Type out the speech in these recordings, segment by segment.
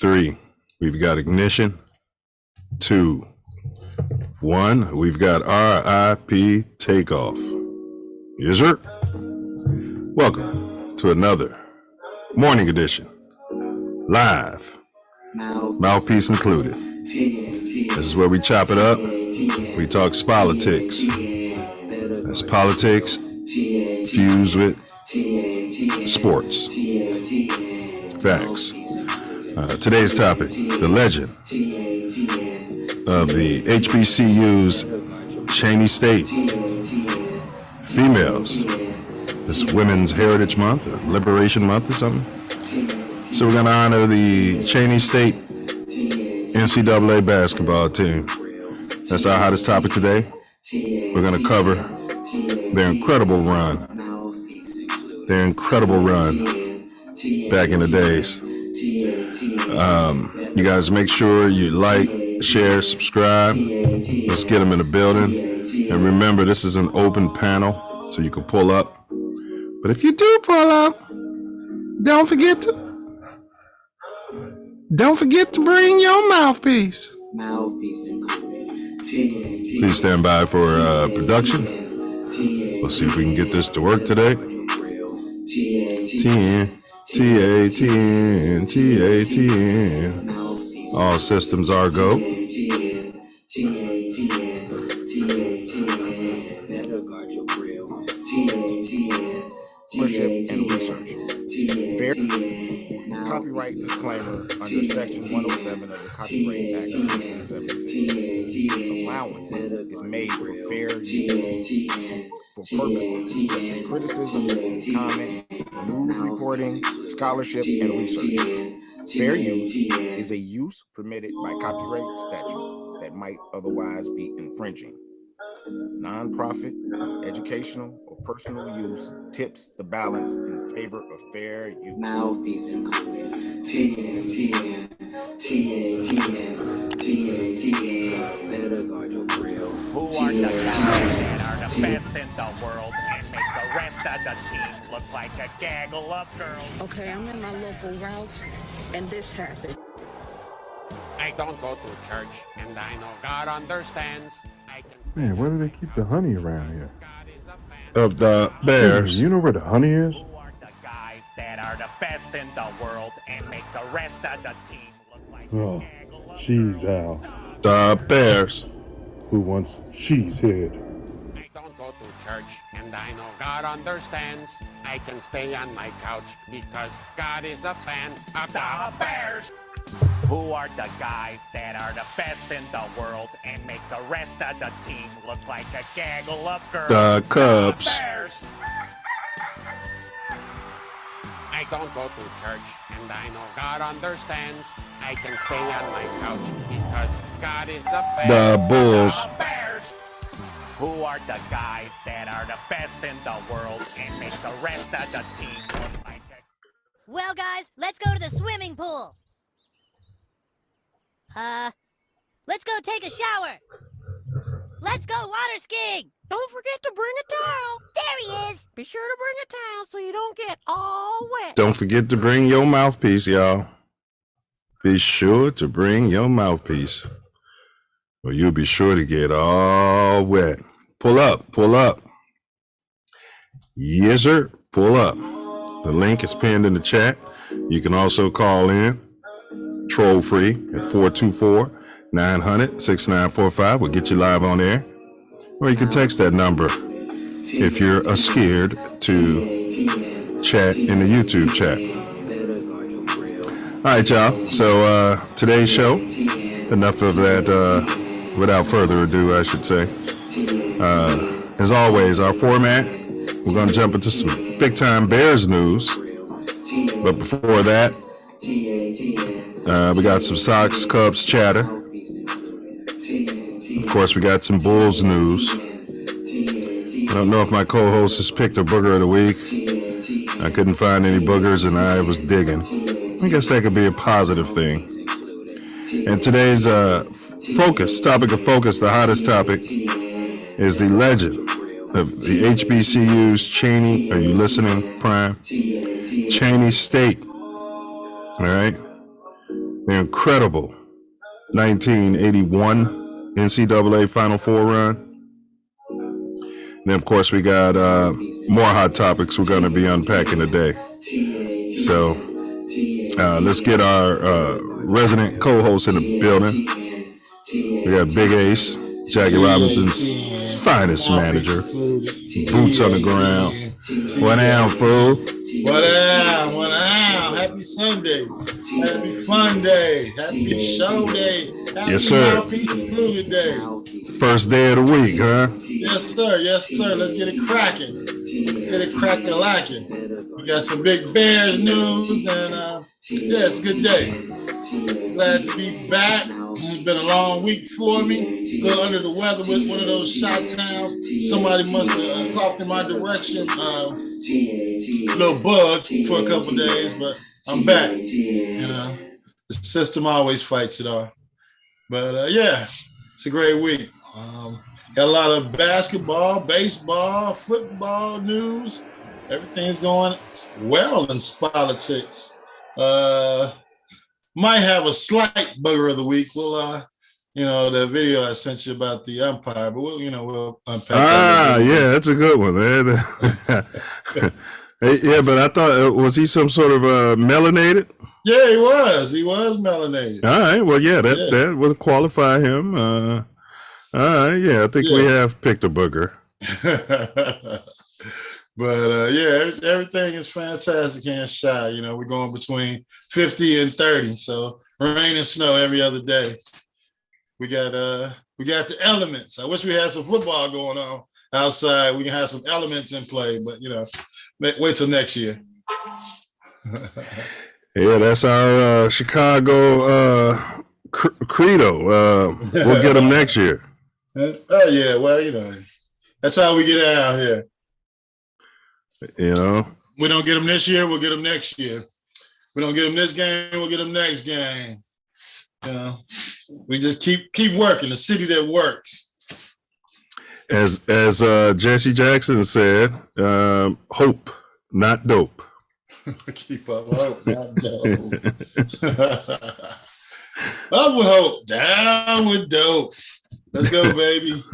3, we've got ignition. 2, 1, we've got RIP takeoff. Yes, sir. Welcome to another morning edition. Live. Mouthpiece included. This is where we chop it up. We talk politics. That's politics fused with sports. Facts. Today's topic, the legend of the HBCU's Cheney State females. It's Women's Heritage Month, or Liberation Month or something. So we're going to honor the Cheney State NCAA basketball team. That's our hottest topic today. We're going to cover their incredible run. Their incredible run back in the days. You guys make sure you like, share, subscribe. Let's get them in the building. And remember, this is an open panel, so you can pull up. But if you do pull up, don't forget to bring your mouthpiece. Please stand by for production. Let's see if we can get this to work today. TATN. All systems are go. Worship and research. Fair copyright disclaimer under Section 107 of the Copyright Act of 1976. Allowance is made for fair use for purposes such as criticism, comment, news reporting, scholarship, and research. Fair use is a use permitted by copyright statute that might otherwise be infringing. Non-profit, educational, or personal use tips the balance in favor of fair use. Mouthpiece included. TATN. Better guard your grill. Who are the guys that are the best in the world and make the rest of the team look like a gaggle of girls? Okay, I'm in my local routes, and this happened. I don't go to church, and I know God understands. Man, where do they keep the honey around here? Of the Bears. You know where the honey is? Who are the guys that are the best in the world and make the rest of the team look like a gaggle of Cheese girls? Al. The Bears. Who wants cheese head? I don't go to church, and I know God understands. I can stay on my couch because God is a fan of the Bears. Who are the guys that are the best in the world and make the rest of the team look like a gaggle of girls? The Cubs. The Bears. I don't go to church, and I know God understands. I can stay on my couch because God is a fan. The Bulls. The Bears. Who are the guys that are the best in the world and make the rest of the team look like a... Well, guys, let's go to the swimming pool. Let's go take a shower. Let's go water skiing. Don't forget to bring a towel. There he is. Be sure to bring a towel so you don't get all wet. Don't forget to bring your mouthpiece, y'all. Be sure to bring your mouthpiece, or you'll be sure to get all wet. Pull up, pull up. Yes, sir. Pull up. The link is pinned in the chat. You can also call in troll free at 424-900-6945. We'll get you live on air. Or you can text that number if you're scared to chat in the YouTube chat. All right, y'all. So today's show, enough of that, without further ado, I should say. As always, our format, we're going to jump into some big-time Bears news. But before that, we got some Sox Cubs chatter. Of course, we got some Bulls news. I don't know if my co-host has picked a booger of the week. I couldn't find any boogers and I was digging. I guess that could be a positive thing. And today's topic of focus, the hottest topic, is the legend of the HBCU's Cheney. Are you listening, Prime? Cheney State. All right. the incredible 1981 NCAA Final Four run. And then, of course, we got more hot topics we're going to be unpacking today. So let's get our resident co-host in the building. We got Big Ace, Jackie Robinson's finest manager. Boots on the ground. What down, fool? What down? What down? Happy Sunday. Happy fun day. Happy show day. Happy Yes, sir. Mouthpiece included day. First day of the week, huh? Yes, sir. Yes, sir. Let's get it cracking. Let's get it cracking lacking. We got some big Bears news, and yeah, it's a good day. Glad to be back. It's been a long week for me. A little under the weather with one of those shot towns. Somebody must have coughed in my direction. A little bug for a couple days, but I'm back. You know, the system always fights it off. But yeah, it's a great week. Got a lot of basketball, baseball, football news. Everything's going well in politics. Might have a slight bugger of the week. We'll, you know, the video I sent you about the umpire, but we'll unpack that. Yeah, that's a good one, man. Yeah, but I thought, was he some sort of melanated? Yeah, he was. He was melanated. All right. Well, yeah, that would qualify him. All right. Yeah, I think we have picked a booger. But yeah, everything is fantastic here in Chi. You know, we're going between 50 and 30, so rain and snow every other day. We got the elements. I wish we had some football going on outside. We can have some elements in play, but you know, wait till next year. Yeah, that's our Chicago credo. We'll get them next year. Oh yeah, well, you know, that's how we get out here. You know, we don't get them this year, we'll get them next year. We don't get them this game, we'll get them next game. You know, we just keep working. The city that works. As Jesse Jackson said, hope, not dope. Keep up hope, not dope. Up with hope, down with dope. Let's go, baby.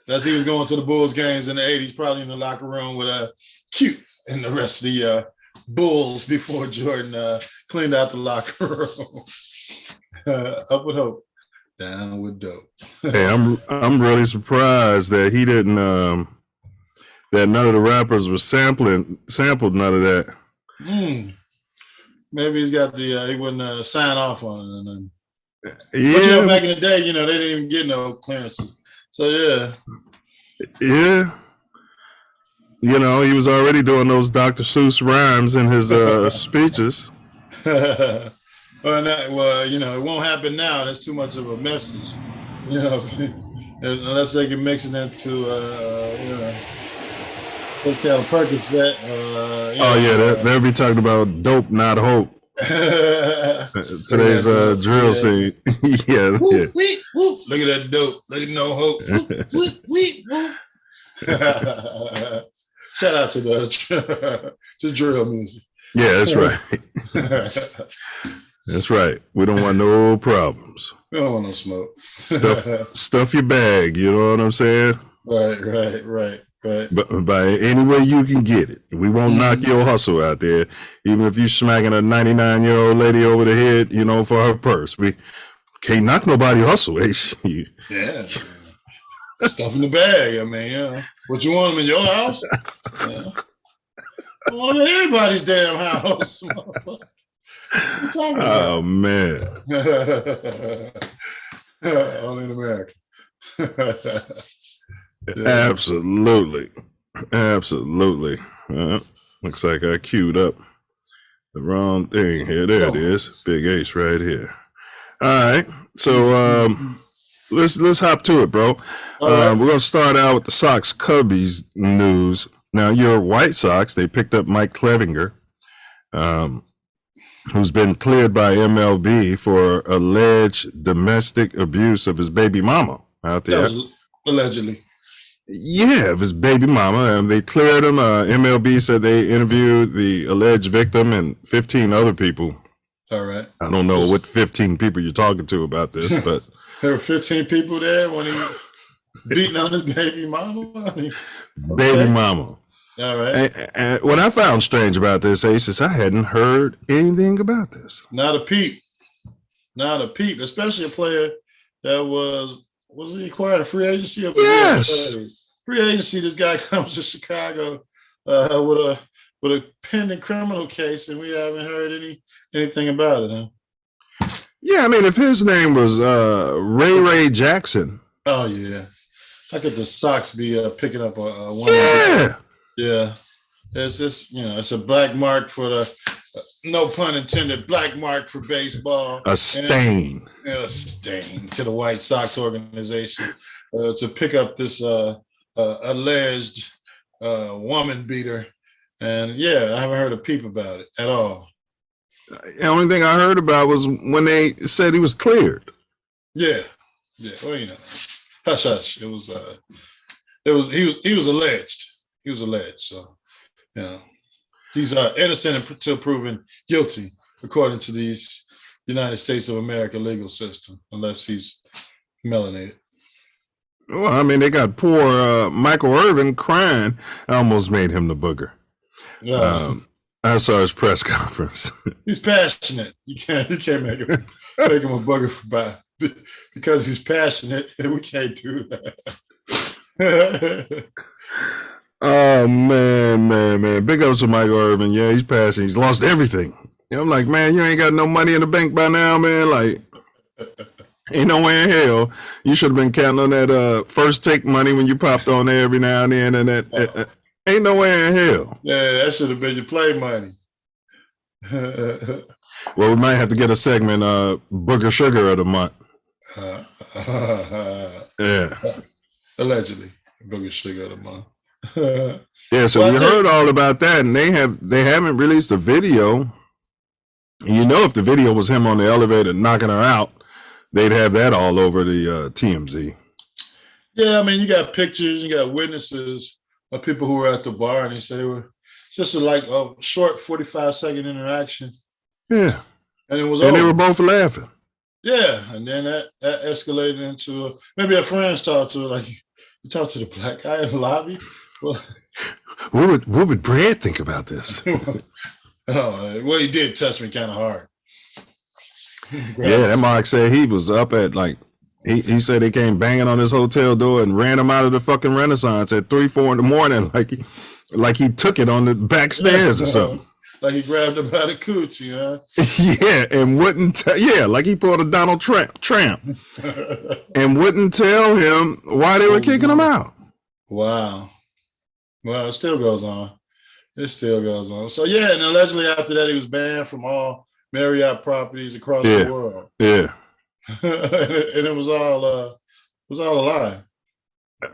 As he was going to the Bulls games in the 80s, probably in the locker room with Q and the rest of the Bulls before Jordan cleaned out the locker room. Up with hope, down with dope. Hey, I'm really surprised that he didn't that none of the rappers were sampled none of that. Maybe he's got the he wouldn't sign off on it. Yeah, but you know, back in the day, you know, they didn't even get no clearances. So yeah. You know, he was already doing those Dr. Seuss rhymes in his speeches. Well, you know, it won't happen now. That's too much of a message. You know, unless they can mix it into, you know, some kind of Percocet. They'll be talking about dope, not hope. Today's drill scene. Yeah. Whoop, whoop, whoop. Look at that dope. Look at no hope. Whoop, whoop, whoop, whoop. Shout out to the drill music. Yeah, that's right. That's right. We don't want no problems. We don't want no smoke. Stuff your bag. You know what I'm saying? Right. But by any way you can get it, we won't knock your hustle out there. Even if you're smacking a 99-year-old lady over the head, you know, for her purse, we can't knock nobody hustle. Yeah, stuff in the bag. I mean, yeah. What you want them in your house? Yeah. I want them in anybody's damn house. What you talking about? Oh man, only in America. Yeah. Absolutely. Looks like I queued up the wrong thing here. There it is. Big Ace right here. All right. So let's hop to it, bro. We're gonna start out with the Sox Cubbies news. Now, your White Sox, they picked up Mike Clevinger, who's been cleared by MLB for alleged domestic abuse of his baby mama out there. Allegedly. Yeah, of his baby mama, and they cleared him. MLB said they interviewed the alleged victim and 15 other people All right. I don't know what 15 people you're talking to about this, but there were 15 people there when he beating on his baby mama. Okay. Baby mama. All right. And what I found strange about this, Ace, is I hadn't heard anything about this. Not a peep. Not a peep, especially a player that was he acquired a free agency? Yes. Free agency. This guy comes to Chicago with a pending criminal case, and we haven't heard anything about it, huh? Yeah, I mean, if his name was Ray Jackson. Oh yeah. How could the Sox be picking up a one? Yeah. Yeah. It's just, it's a black mark for the, no pun intended, black mark for baseball. A stain. A stain to the White Sox organization to pick up this alleged woman beater. And yeah, I haven't heard a peep about it at all. The only thing I heard about was when they said he was cleared. Yeah. Yeah. Well, hush hush. He was alleged. He was alleged. So, he's innocent until proven guilty, according to these United States of America legal system, unless he's melanated. Well, I mean, they got poor Michael Irvin crying. I almost made him the booger. I saw his press conference. He's passionate. You can't make him a booger because he's passionate, and we can't do that. Oh man. Big ups to Michael Irvin. Yeah, he's passing. He's lost everything. I'm like, man, you ain't got no money in the bank by now, man. Like, ain't no way in hell. You should have been counting on that first take money when you popped on there every now and then, and that ain't no way in hell. Yeah, that should have been your play money. Well, we might have to get a segment, Booger Sugar of the month. Yeah. Allegedly, Booger Sugar of the month. Yeah, so we heard all about that, and they haven't released a video. If the video was him on the elevator knocking her out, they'd have that all over the TMZ. Yeah, I mean, you got pictures, you got witnesses of people who were at the bar, and they said they were just a short 45-second interaction. Yeah, and it was and over. They were both laughing. Yeah, and then that escalated into maybe a friend's talk to her, like, you talk to the black guy in the lobby. Well, what would Brad think about this? Well, he did touch me kind of hard. Yeah, that Mark said he was up at he said they came banging on his hotel door and ran him out of the fucking Renaissance at 3-4 in the morning, like he took it on the back stairs or something. Like he grabbed him by the coochie, huh? Yeah, and wouldn't like he pulled a Donald Trump and wouldn't tell him why they were kicking him out. Wow. Well, it still goes on. So yeah, and allegedly after that, he was banned from all Marriott properties across the world. Yeah. And it was all a lie.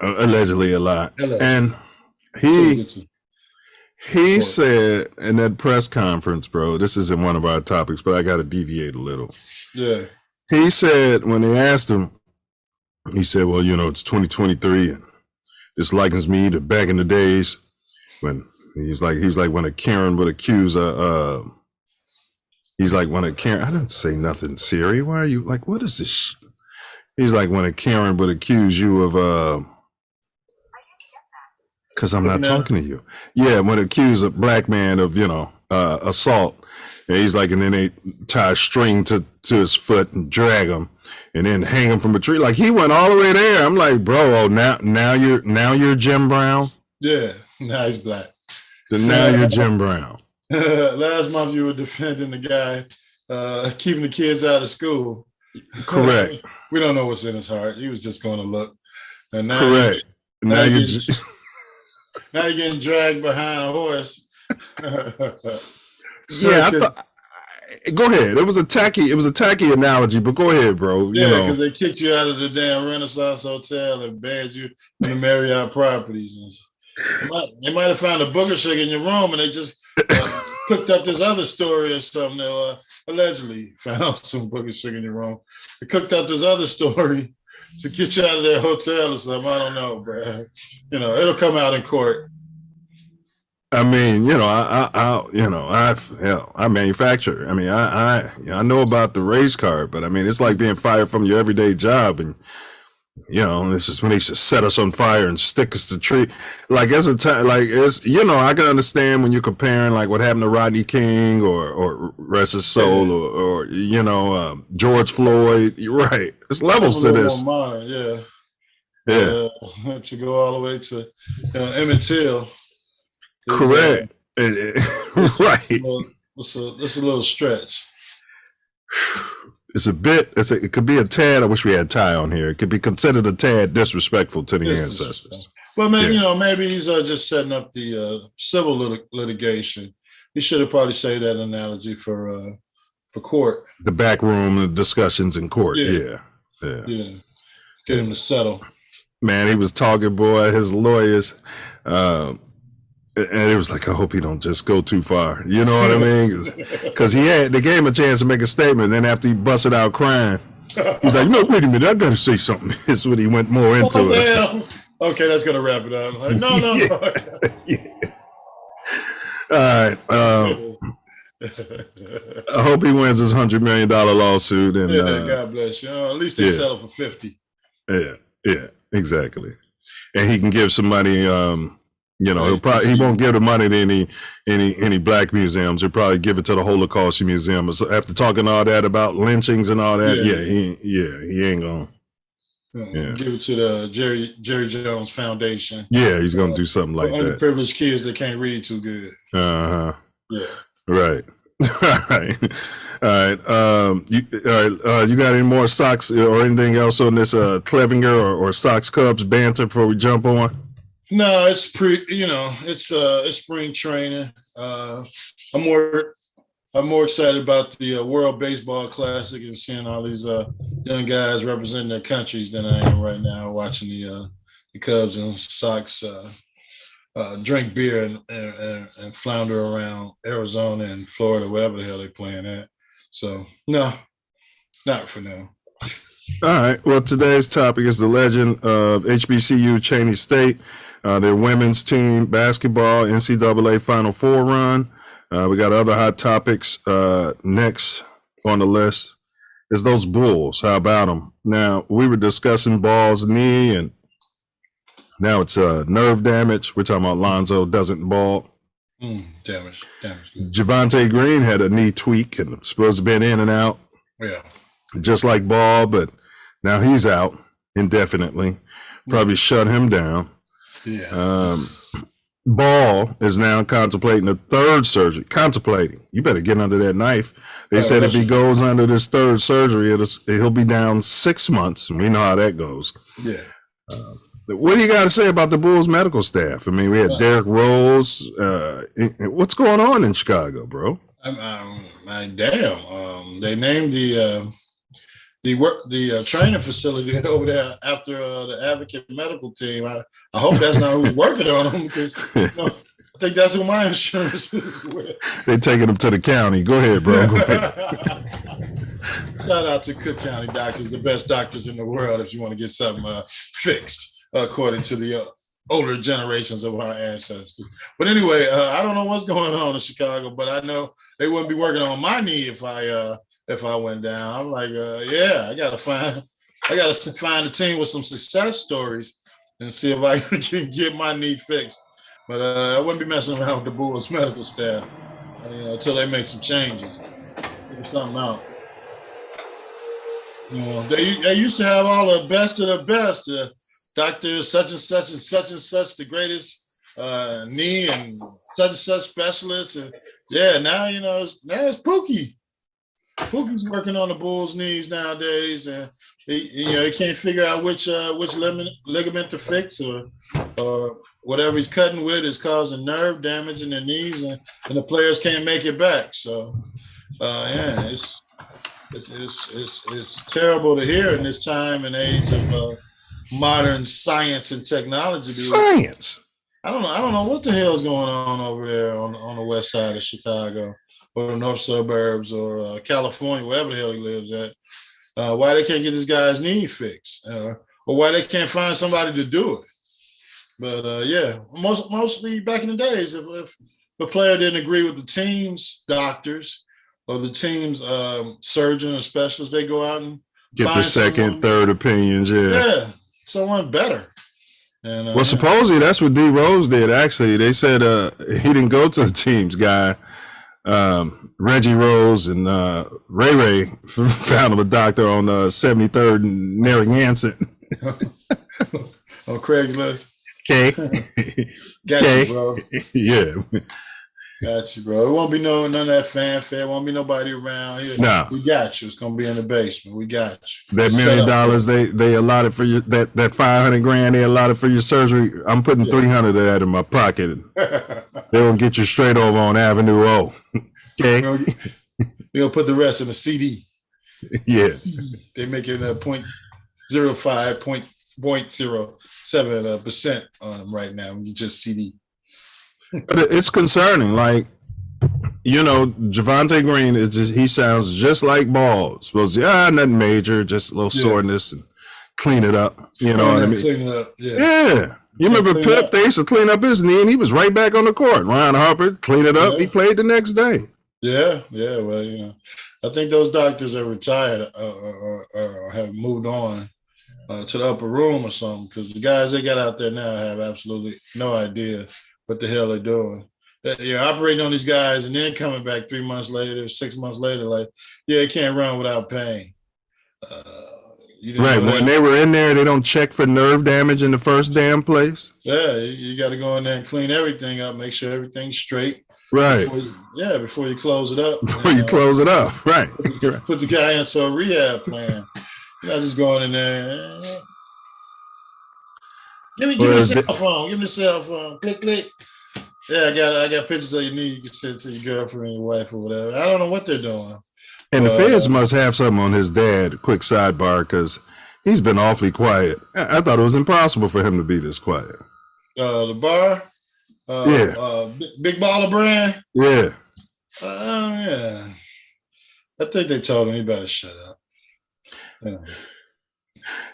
Allegedly a lie. And he said in that press conference, bro, this isn't one of our topics, but I got to deviate a little. Yeah. He said when they asked him, he said, well, it's 2023 and this likens me to back in the days when he's like when a Karen would accuse he's like when a Karen, I didn't say nothing, Siri. Why are you like, what is this? He's like when a Karen would accuse you of because I'm not talking to you. Yeah, when accuse a black man of, assault. And he's like, and then they tie a string to his foot and drag him and then hang him from a tree. Like he went all the way there. I'm like, bro, now you're Jim Brown. Yeah, now he's black. So now you're Jim Brown. Last month you were defending the guy keeping the kids out of school. Correct. We don't know what's in his heart. He was just going to look. And now correct. Now you're getting dragged behind a horse. Yeah, I thought. Go ahead. It was a tacky analogy, but go ahead, bro. Yeah, because they kicked you out of the damn Renaissance Hotel and banned you in the Marriott properties. They might have found a booger sugar in your room, and they just cooked up this other story or something. They allegedly found some booger sugar in your room. They cooked up this other story to get you out of their hotel or something. I don't know, bro. It'll come out in court. I mean, I manufacture. I mean, I know about the race car, but I mean, it's like being fired from your everyday job, and this is when they should set us on fire and stick us to tree. Like as a time, like it's I can understand when you're comparing like what happened to Rodney King or rest his soul or George Floyd. You're right. There's levels to this. More modern, yeah. To go all the way to Emmett Till. Correct. Right. It's a little stretch. It's a bit. It could be a tad. I wish we had Ty on here. It could be considered a tad disrespectful to the ancestors. Well, maybe maybe he's just setting up the civil litigation. He should have probably said that analogy for court. The back room, the discussions in court. Yeah. Get him to settle. Man, he was talking, boy. His lawyers. And it was like, I hope he don't just go too far. You know what I mean? Because they gave him a chance to make a statement. Then after he busted out crying, he's like, no, wait a minute, I got to say something. That's what he went more into it. Damn. Okay, that's going to wrap it up. Like, no. All right. I hope he wins his $100 million lawsuit. And God bless you. At least they settle for 50. Yeah, exactly. And he can give some money. He won't give the money to any black museums. He'll probably give it to the Holocaust Museum. So after talking all that about lynchings and all that, he ain't gonna. Give it to the Jerry Jones Foundation. Yeah, he's gonna do something like that. Underprivileged kids that can't read too good. Yeah. Right. All right. You got any more Sox or anything else on this Clevinger or Sox Cubs banter before we jump on? No, it's it's spring training. I'm more excited about the World Baseball Classic and seeing all these young guys representing their countries than I am right now watching the Cubs and Sox drink beer and flounder around Arizona and Florida, wherever the hell they're playing at. So no, not for now. All right. Well, today's topic is the legend of HBCU Cheney State. Their women's team basketball NCAA Final Four run. We got other hot topics next on the list. Is those Bulls? How about them? Now, we were discussing Ball's knee, and now it's nerve damage. We're talking about Lonzo doesn't ball. Damage. Javonte Green had a knee tweak and supposed to have been in and out. Yeah. Just like Ball, but now he's out indefinitely. Probably shut him down. Yeah. Ball is now contemplating a third surgery. You better get under that knife. They said if he goes under this third surgery, he'll be down 6 months, and we know how that goes. Yeah. What do you got to say about the Bulls medical staff? I mean, we had Derrick Rose. What's going on in Chicago, bro? They named the training facility over there after the Advocate medical team. I hope that's not who's working on them, because I think that's who my insurance is with. They're taking them to the county. Go ahead, bro. Go ahead. Shout out to Cook County doctors, the best doctors in the world, if you want to get something fixed, according to the older generations of our ancestors. But anyway, I don't know what's going on in Chicago, but I know they wouldn't be working on my knee if I went down. I'm like, I gotta find a team with some success stories and see if I can get my knee fixed. But I wouldn't be messing around with the Bulls medical staff, until they make some changes, figure something out. They used to have all the best of the best. Doctor such and such and such and such, the greatest knee and such specialist. And now it's Pookie. Pookie's working on the Bulls' knees nowadays, and he can't figure out which ligament to fix, or whatever he's cutting with is causing nerve damage in the knees, and the players can't make it back. So, it's terrible to hear in this time and age of modern science and technology. Science. I don't know what the hell's going on over there on the west side of Chicago, or the north suburbs, or California, wherever the hell he lives at. Why they can't get this guy's knee fixed, or why they can't find somebody to do it. But yeah, mostly back in the days, if the player didn't agree with the team's doctors or the team's surgeon or specialist, they go out and Get the find second, third opinions. yeah, someone better. And well, supposedly that's what D Rose did. Actually, they said he didn't go to the team's guy. Reggie Rose and Ray Ray found him a doctor on 73rd and Narragansett. On Craigslist. K. Got you, bro. Yeah. Got you, bro. It won't be none of that fanfare. Won't be nobody around here. No. We got you. It's gonna be in the basement. We got you. That $1 million they allotted for you, that $500,000 they allotted for your surgery. I'm putting 300 of that in my pocket. They will get you straight over on Avenue O. Okay. We're gonna put the rest in a CD. Yeah. They make it a 0.05, 0.07% on them right now. You just CD. But it's concerning. Like, Javonte Green he sounds just like Ball. Supposed to, nothing major, just a little soreness and clean it up. You know what I mean? Clean it up. Yeah. You remember Pip? They used to clean up his knee and he was right back on the court. Ryan Harper, clean it up. He played the next day. Yeah. Well, I think those doctors are retired or have moved on to the upper room or something, because the guys they got out there now have absolutely no idea what the hell they're doing. You're operating on these guys and then coming back 3 months later, 6 months later, like, they can't run without pain. Right. When they were in there, they don't check for nerve damage in the first damn place. Yeah, you got to go in there and clean everything up, make sure everything's straight. Right. Before you close it up. Before you close it up, right. Put the guy into a rehab plan. You're not just going in there. Give me the cell phone. Give me the cell phone. Click, click. Yeah, I got pictures of your knee. You can send to your girlfriend, your wife, or whatever. I don't know what they're doing. And the feds must have something on his dad. Quick sidebar, because he's been awfully quiet. I thought it was impossible for him to be this quiet. The bar? Big Baller Brand? Yeah. Yeah. I think they told him he better shut up.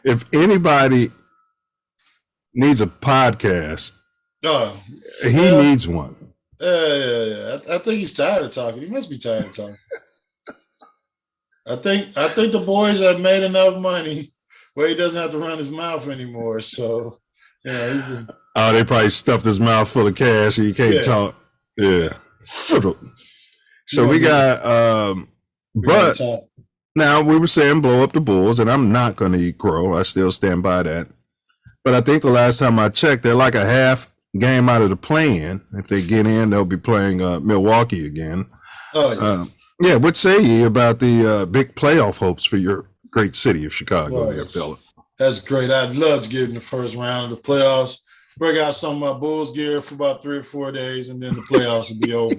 If anybody needs a podcast, he needs one. Yeah. I think he's tired of talking. He must be tired of talking. I think the boys have made enough money where he doesn't have to run his mouth anymore. So, they probably stuffed his mouth full of cash and he can't talk. Yeah. So we got, but now we were saying blow up the Bulls, and I'm not going to eat crow. I still stand by that. But I think the last time I checked, they're like a half game out of the play-in. If they get in, they'll be playing Milwaukee again. Oh, yeah. What say you about the big playoff hopes for your great city of Chicago there, fella? That's great. I'd love to get in the first round of the playoffs, break out some of my Bulls gear for about 3 or 4 days, and then the playoffs will be over.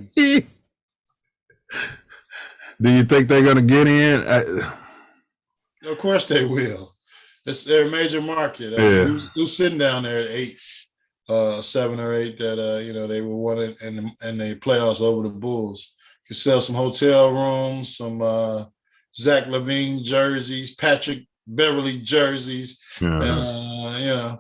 Do you think they're going to get in? Of course they will. They're a major market. Who's sitting down there at 8, 7 or 8 that they were wanted in the playoffs over the Bulls? You sell some hotel rooms, some Zach LaVine jerseys, Patrick Beverly jerseys, and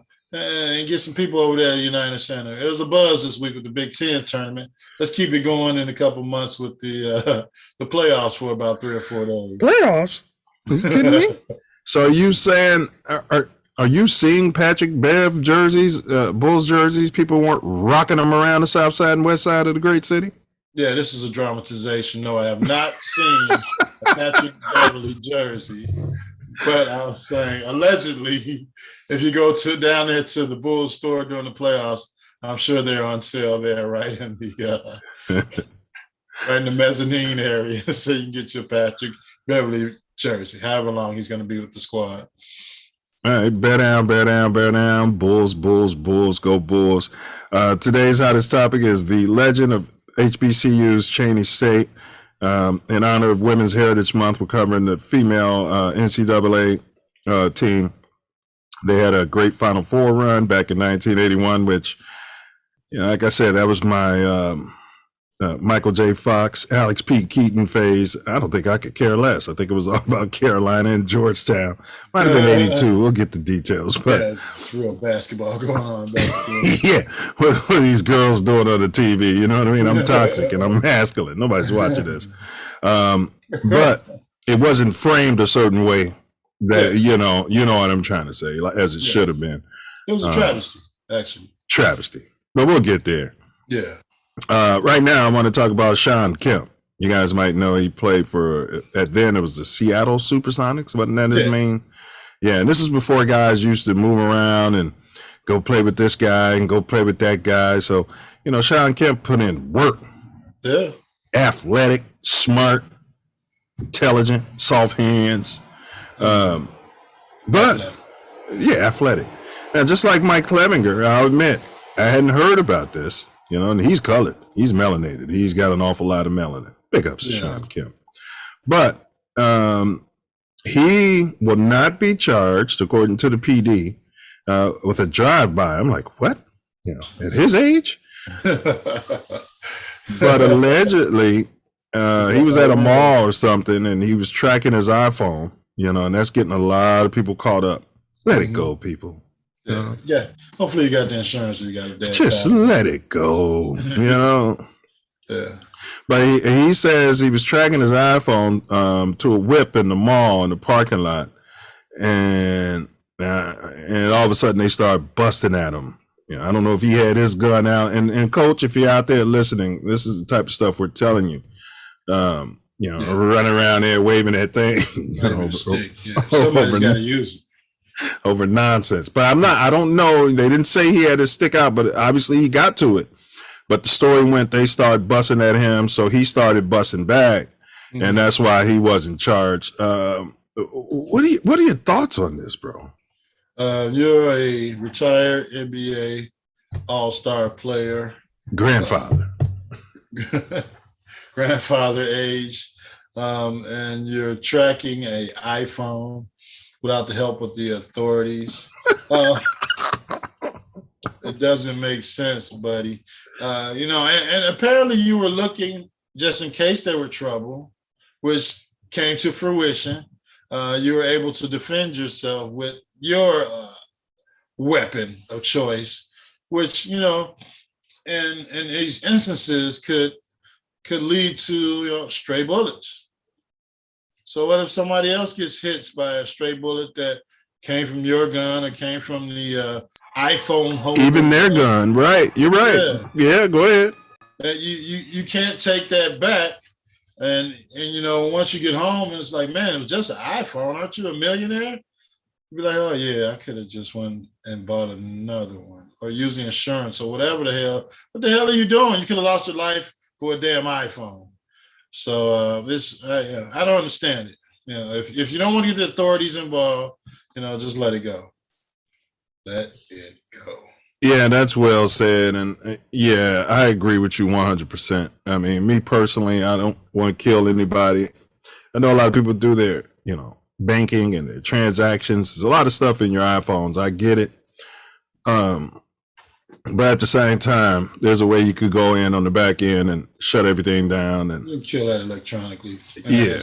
get some people over there at United Center. It was a buzz this week with the Big Ten tournament. Let's keep it going in a couple months with the playoffs for about 3 or 4 days. Playoffs? Are you kidding me? So are you saying, are you seeing Patrick Bev jerseys, Bulls jerseys? People weren't rocking them around the south side and west side of the great city? Yeah, this is a dramatization. No, I have not seen a Patrick Beverly jersey. But I was saying, allegedly, if you go down there to the Bulls store during the playoffs, I'm sure they're on sale there, right in the mezzanine area, so you can get your Patrick Beverly jersey, however long he's going to be with the squad. All right, bear down. Bulls, go Bulls. Today's hottest topic is the legend of HBCU's Cheney State. In honor of Women's Heritage Month, we're covering the female NCAA team. They had a great Final Four run back in 1981, which, like I said, that was my Michael J. Fox, Alex P. Keaton phase. I don't think I could care less. I think it was all about Carolina and Georgetown. Might have been 82. We'll get the details. But yeah, it's real basketball going on back then. yeah, what are these girls doing on the TV? You know what I mean? I'm toxic and I'm masculine. Nobody's watching this. But it wasn't framed a certain way that, you know what I'm trying to say, like, as it should have been. It was a travesty, actually. Travesty. But we'll get there. Yeah. Right now, I want to talk about Shawn Kemp. You guys might know he played for, at then it was the Seattle Supersonics, wasn't that his main? Yeah, and this is before guys used to move around and go play with this guy and go play with that guy. So, Shawn Kemp put in work. Yeah. Athletic, smart, intelligent, soft hands. But, yeah, athletic. Now, just like Mike Clevenger, I'll admit, I hadn't heard about this. And he's colored. He's melanated. He's got an awful lot of melanin. Big ups to Shawn Kemp. But he will not be charged, according to the PD, with a drive-by. I'm like, what? At his age? But allegedly, he was at a mall or something, and he was tracking his iPhone, and that's getting a lot of people caught up. Let it go, people. Yeah. Hopefully you got the insurance and you got a dad. Just let it go, Yeah. But he says he was tracking his iPhone to a whip in the mall in the parking lot, and all of a sudden they start busting at him. I don't know if he had his gun out. And Coach, if you're out there listening, this is the type of stuff we're telling you. Running around there waving that thing. Somebody's got to use it. Over nonsense. But I don't know. They didn't say he had his stick out, but obviously he got to it. But the story went, they started busting at him, so he started busting back, and that's why he wasn't charged. What are your thoughts on this, bro? You're a retired NBA all-star player. Grandfather age, and you're tracking a iPhone without the help of the authorities. It doesn't make sense, buddy. And apparently you were looking just in case there were trouble, which came to fruition. You were able to defend yourself with your weapon of choice, which, in these instances could lead to stray bullets. So what if somebody else gets hit by a stray bullet that came from your gun or came from the iPhone holder? Even their gun, right? You're right. Yeah, go ahead. You can't take that back. And once you get home, it's like, man, it was just an iPhone. Aren't you a millionaire? You'd be like, oh yeah, I could have just went and bought another one, or using insurance or whatever the hell. What the hell are you doing? You could have lost your life for a damn iPhone. So I don't understand it. If you don't want to get the authorities involved, just let it go. Let it go. Yeah, that's well said. And I agree with you 100%. I mean, me personally, I don't want to kill anybody. I know a lot of people do their, banking and their transactions. There's a lot of stuff in your iPhones. I get it. But at the same time, there's a way you could go in on the back end and shut everything down and you kill that electronically. Yeah.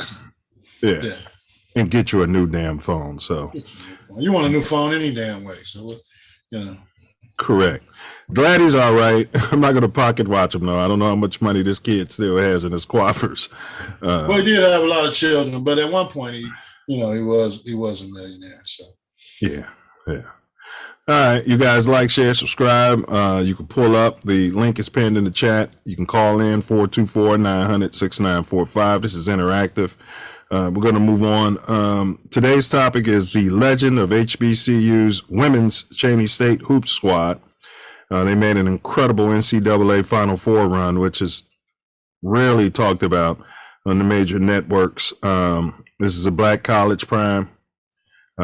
And get you a new damn phone. So you want a new phone any damn way. So Correct. Glad he's all right. I'm not gonna pocket watch him though. I don't know how much money this kid still has in his coffers. Well, he did have a lot of children, but at one point he was a millionaire. So yeah. All right, you guys like, share, subscribe. You can pull up. The link is pinned in the chat. You can call in 424-900-6945. This is interactive. We're going to move on. Today's topic is the legend of HBCU's women's Cheney State Hoops squad. They made an incredible NCAA Final Four run, which is rarely talked about on the major networks. This is a black college prime.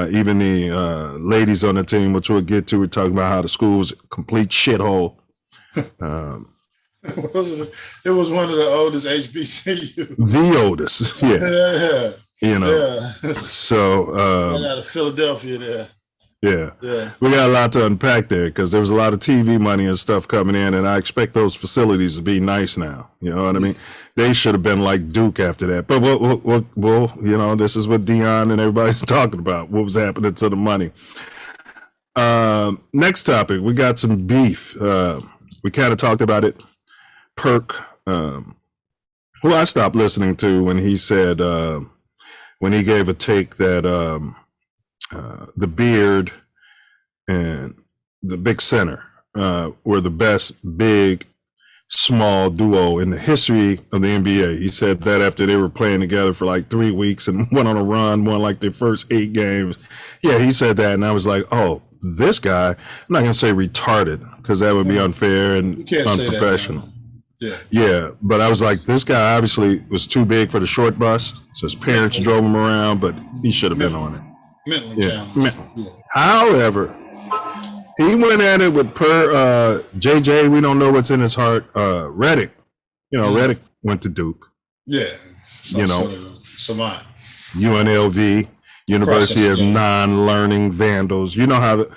Even the ladies on the team, which we'll get to, we're talking about how the school was a complete shithole. It was one of the oldest HBCUs. The oldest, yeah. Yeah. So out of Philadelphia there. Yeah. Yeah. We got a lot to unpack there because there was a lot of TV money and stuff coming in, and I expect those facilities to be nice now. You know what I mean? They should have been like Duke after that. But we'll you know, this is what Dion and everybody's talking about. What was happening to the money? Next topic, we got some beef. We kind of talked about it. Perk, who I stopped listening to when he said, when he gave a take that the Beard and the Big Center were the best big small duo in the history of the NBA. He said that after they were playing together for like 3 weeks and went on a run, won like their first 8 games. Yeah, he said that, and I was like, oh, this guy, I'm not going to say retarded because that would be unfair and unprofessional. Yeah, but I was like, this guy obviously was too big for the short bus, so his parents drove him around, but he should have been on it. Mentally challenged. Yeah. However, he went at it with JJ. We don't know what's in his heart. Redick, you know, Redick went to Duke. Yeah, you know, sort of savant. UNLV, University of Non-Learning Vandals. You know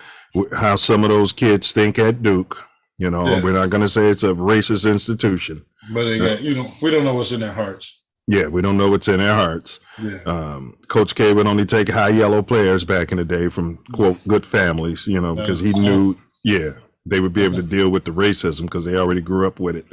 how some of those kids think at Duke. You know, we're not going to say it's a racist institution, but you know, we don't know what's in their hearts. Yeah, we don't know what's in their hearts. Yeah. Coach K would only take high yellow players back in the day from, quote, good families, you know, because he knew, they would be able to deal with the racism because they already grew up with it,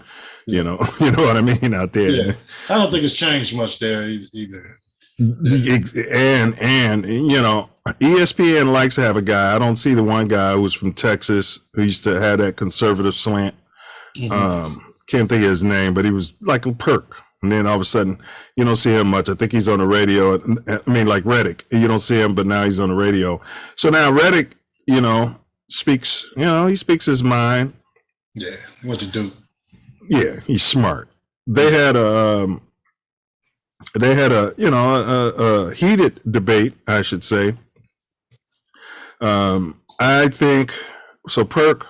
you know what I mean, out there. Yeah, I don't think it's changed much there either. And you know, ESPN likes to have a guy. I don't see the one guy who was from Texas who used to have that conservative slant. Can't think of his name, but he was like a Perk. And then all of a sudden, you don't see him much. I think he's on the radio. I mean, like Redick, you don't see him, but now he's on the radio. So now Redick, you know, speaks, you know, he speaks his mind. Yeah, what to do. Yeah, he's smart. They had a heated debate, I should say. I think, so Perk,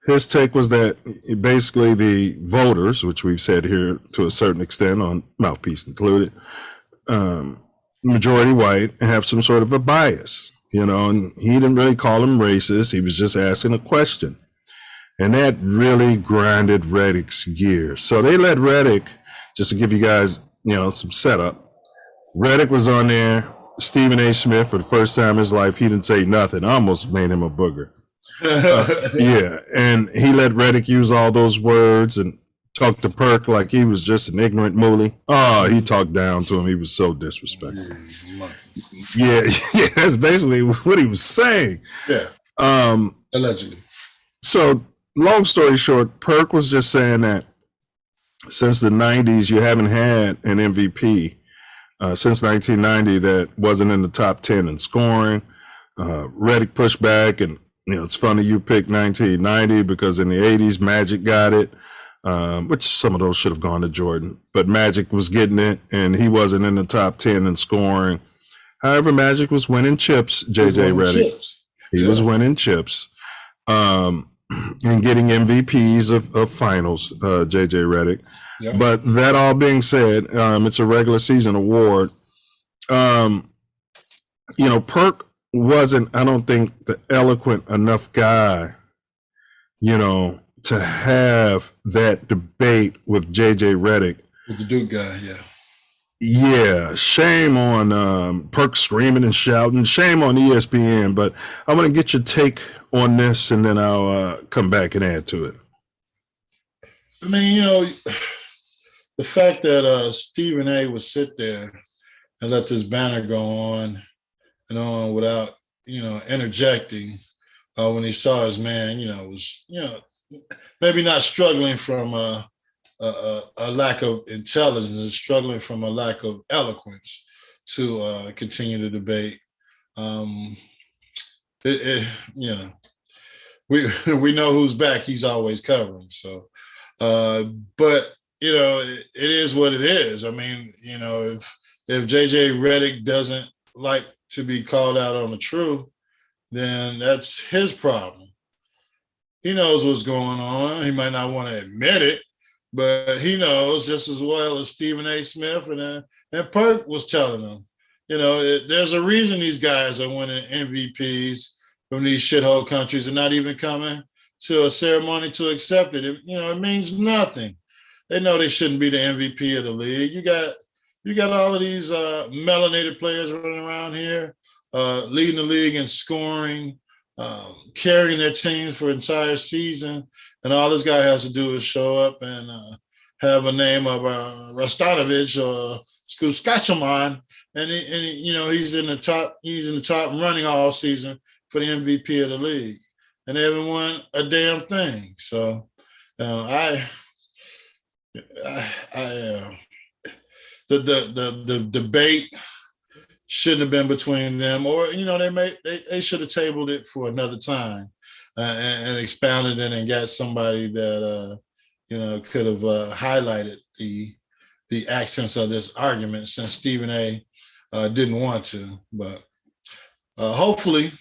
his take was that basically the voters, which we've said here to a certain extent on Mouthpiece included, majority white, have some sort of a bias, you know, and he didn't really call him racist. He was just asking a question. And that really grinded Redick's gears. So they let Redick, just to give you guys, you know, some setup. Redick was on there. Stephen A. Smith, for the first time in his life, he didn't say nothing. I almost made him a booger. And he let Redick use all those words and talk to Perk like he was just an ignorant mooly. Oh, he talked down to him. He was so disrespectful. Yeah, that's basically what he was saying. Yeah. Allegedly. So, long story short, Perk was just saying that since the 90s, you haven't had an MVP since 1990 that wasn't in the top 10 in scoring. Redick pushed back, and you know, it's funny you picked 1990 because in the 80s, Magic got it, which some of those should have gone to Jordan, but Magic was getting it, and he wasn't in the top 10 in scoring. However, Magic was winning chips, JJ Redick. He was winning chips and getting MVPs of finals, JJ Redick. Yep. But that all being said, it's a regular season award. You know, Perk wasn't, I don't think, the eloquent enough guy, you know, to have that debate with JJ Redick. With the Duke guy, yeah. Yeah, shame on Perk screaming and shouting. Shame on ESPN, but I'm going to get your take on this, and then I'll come back and add to it. I mean, you know, the fact that Stephen A. would sit there and let this banner go on and on without, you know, interjecting when he saw his man, you know, was, you know, maybe not struggling from a lack of intelligence, struggling from a lack of eloquence to continue the debate. You know, we know who's back. He's always covering. So, but you know, it is what it is. I mean, you know, if JJ Redick doesn't like to be called out on the truth, then that's his problem. He knows what's going on. He might not want to admit it, but he knows just as well as Stephen A. Smith and Perk was telling him. You know, there's a reason these guys are winning MVPs from these shithole countries are not even coming to a ceremony to accept it. It means nothing. They know they shouldn't be the MVP of the league. You got all of these melanated players running around here, leading the league in scoring, carrying their teams for an entire season, and all this guy has to do is show up and have a name of Rastanovich or Skuskachaman, and he's in the top. He's in the top running all season for the MVP of the league, and they haven't won a damn thing. So the debate shouldn't have been between them, or they should have tabled it for another time and expounded it and got somebody that could have highlighted the accents of this argument, since Stephen A. Didn't want to. But hopefully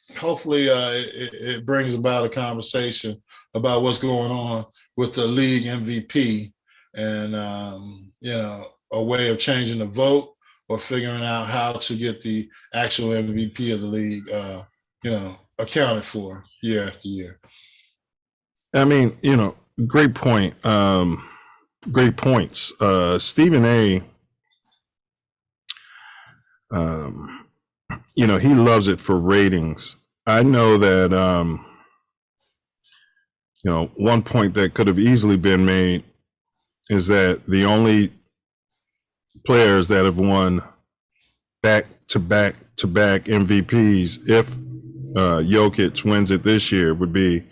it brings about a conversation about what's going on with the league MVP, and a way of changing the vote or figuring out how to get the actual MVP of the league accounted for year after year. I mean, great point. Great points. Stephen A. He loves it for ratings. I know that one point that could have easily been made is that the only players that have won back-to-back MVPs, if Jokic wins it this year, would be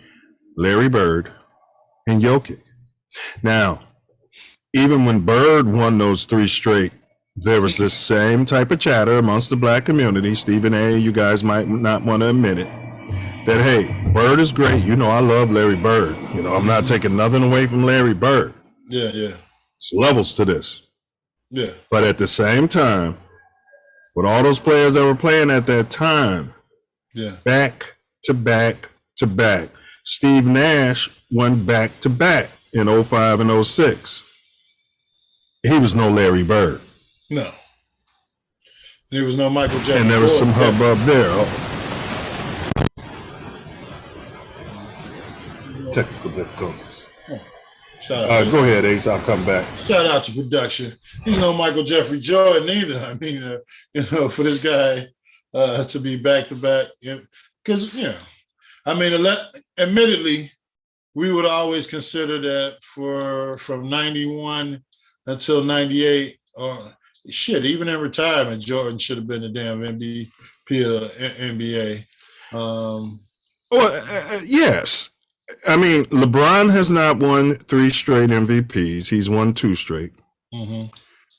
Larry Bird and Jokic. Now, even when Bird won those 3 straight, there was this same type of chatter amongst the black community. Stephen A., you guys might not want to admit it, that, hey, Bird is great. I love Larry Bird. I'm not taking nothing away from Larry Bird. Yeah. It's levels to this. Yeah. But at the same time, with all those players that were playing at that time, back to back, Steve Nash won back to back in 05 and 06. He was no Larry Bird. No. There was no Michael Jackson. And there was some hubbub there. Technical difficulties. Shout out go ahead, Ace. I'll come back. Shout out to production. He's no Michael Jeffrey Jordan either. I mean, for this guy to be back to back, because admittedly, we would always consider that from 91 until 98, or even in retirement, Jordan should have been the damn MVP of the NBA. Yes. I mean, LeBron has not won 3 straight MVPs. He's won 2 straight. Mm-hmm.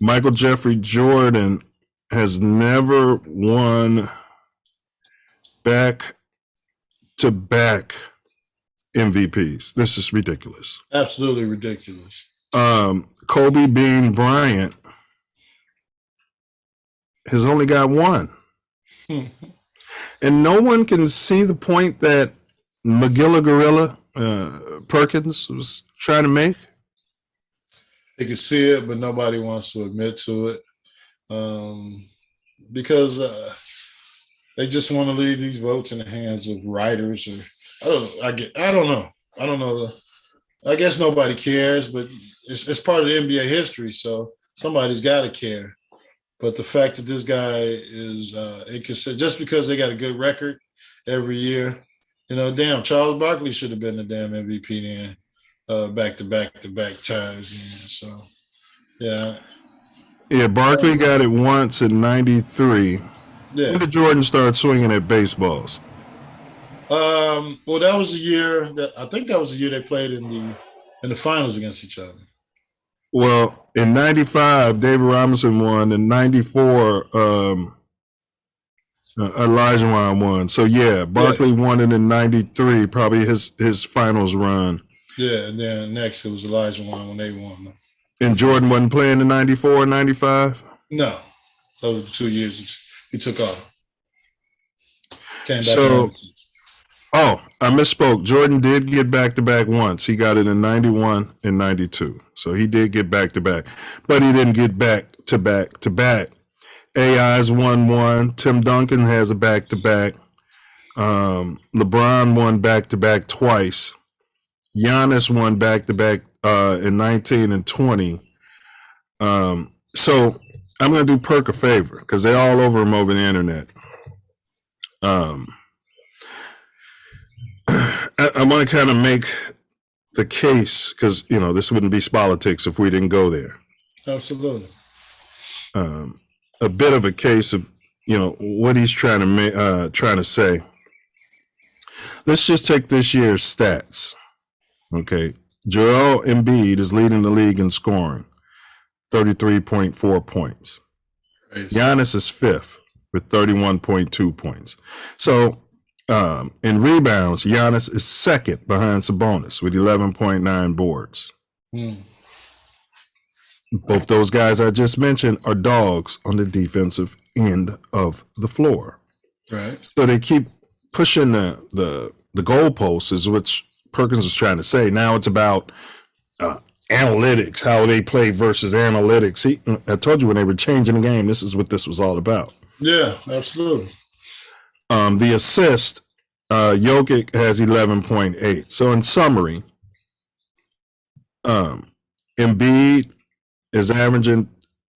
Michael Jeffrey Jordan has never won back-to-back MVPs. This is ridiculous. Absolutely ridiculous. Kobe Bean Bryant has only got 1. And no one can see the point that McGilla Gorilla Perkins was trying to make. They can see it, but nobody wants to admit to it, because they just want to leave these votes in the hands of writers. Or I don't know. I guess nobody cares, but it's part of the NBA history, so somebody's got to care. But the fact that this guy is inconsistent, just because they got a good record every year, Charles Barkley should have been the damn MVP then, back-to-back times. So, yeah. Yeah, Barkley got it once in 93. Yeah. When did Jordan start swinging at baseballs? Well, that was the year they played in the finals against each other. Well, in 95, David Robinson won. In 94, Olajuwon won. So, yeah, Barkley won it in 93, probably his finals run. Yeah, and then next it was Olajuwon when they won. And Jordan wasn't playing in 94 and 95? No. Those were the 2 years he took off. Came back I misspoke. Jordan did get back-to-back once. He got it in 91 and 92. So he did get back-to-back. But he didn't get back-to-back-to-back. AI's won 1. Tim Duncan has a back-to-back. LeBron won back-to-back twice. Giannis won back-to-back in 19 and 20. So I'm going to do Perk a favor because they're all over him over the internet. I want to kind of make the case because, this wouldn't be politics if we didn't go there. Absolutely. A bit of a case of, what he's trying to say. Let's just take this year's stats. Okay. Joel Embiid is leading the league in scoring, 33.4 points. Crazy. Giannis is fifth with 31.2 points. So in rebounds, Giannis is second behind Sabonis with 11.9 boards. Both those guys I just mentioned are dogs on the defensive end of the floor. Right. So they keep pushing the goalposts, is what Perkins was trying to say. Now it's about analytics, how they play versus analytics. I told you when they were changing the game, this is what this was all about. Yeah, absolutely. The assist, Jokic has 11.8. So in summary, Embiid is averaging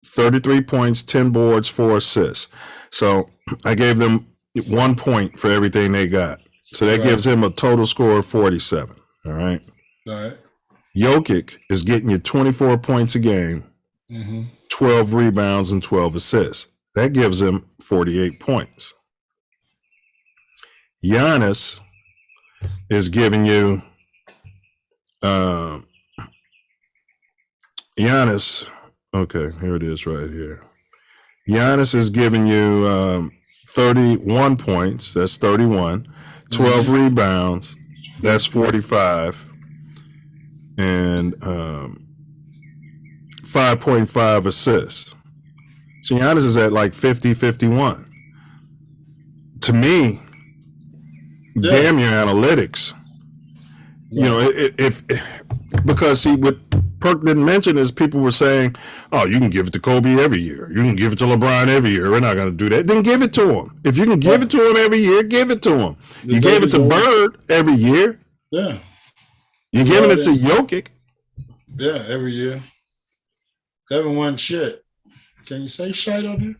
33 points, 10 boards, 4 assists. So I gave them 1 point for everything they got. So that gives him a total score of 47. All right. All right. Jokic is getting you 24 points a game, 12 rebounds, and 12 assists. That gives him 48 points. Giannis is giving you okay, here it is right here. Giannis is giving you 31 points, that's 31, 12 rebounds, that's 45, and 5.5 assists. So Giannis is at like 50, 51. To me, damn your analytics. Because see, what Perk didn't mention is people were saying, oh, you can give it to Kobe every year. You can give it to LeBron every year. We're not going to do that. Then give it to him. If you can give it to him every year, give it to him. You gave it to Bird every year. Yeah. You're giving it to Jokic. Yeah, every year. Haven't won shit. Can you say shit up here?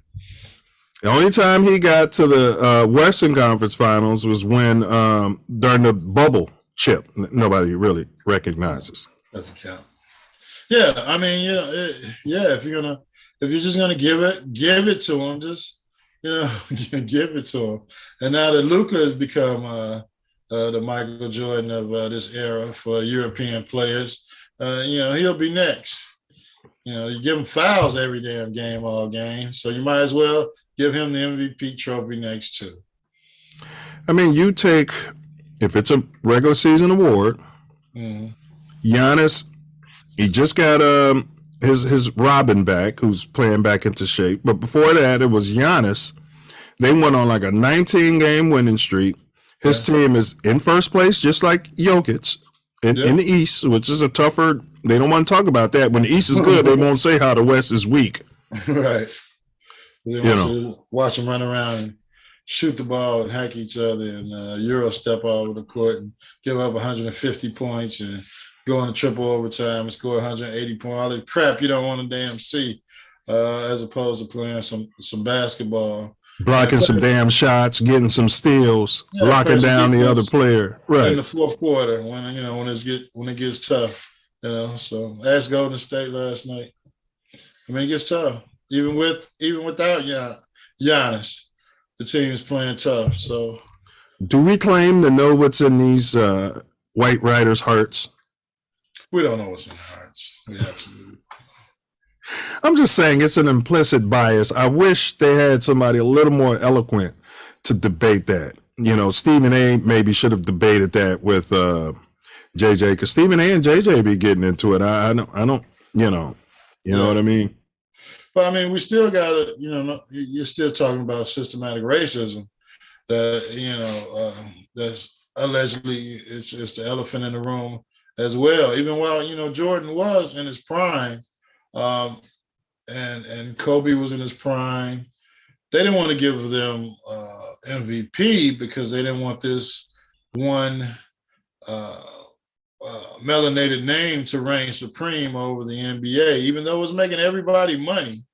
The only time he got to the Western Conference Finals was when during the bubble chip. Nobody really recognizes. Doesn't count. Yeah, I mean, if you're just gonna give it to him. Just give it to him. And now that Luka has become the Michael Jordan of this era for European players, he'll be next. You give him fouls every damn game, all game. So you might as well give him the MVP trophy next too. I mean, you take, if it's a regular season award, Giannis, he just got his Robin back, who's playing back into shape. But before that, it was Giannis. They went on like a 19-game winning streak. His team is in first place, just like Jokic in the East, which is a tougher. They don't want to talk about that. When the East is good, they won't say how the West is weak. Right. They want to watch them run around and shoot the ball and hack each other and Euro step all over the court and give up 150 points and go into triple overtime and score 180 points. All this crap you don't want to damn see, as opposed to playing some basketball. Blocking some damn shots, getting some steals, locking down the other player. Right. In the fourth quarter when it gets tough. So ask Golden State last night. I mean, it gets tough. Even without Giannis, the team is playing tough. So, do we claim to know what's in these white writers' hearts? We don't know what's in their hearts. We absolutely. I'm just saying it's an implicit bias. I wish they had somebody a little more eloquent to debate that. Stephen A. maybe should have debated that with JJ, because Stephen A. and JJ be getting into it. I don't. You know what I mean? But I mean, we still got to, you're still talking about systematic racism that, that's allegedly it's the elephant in the room as well. Even while, Jordan was in his prime and Kobe was in his prime, they didn't want to give them MVP because they didn't want this one melanated name to reign supreme over the NBA, even though it was making everybody money.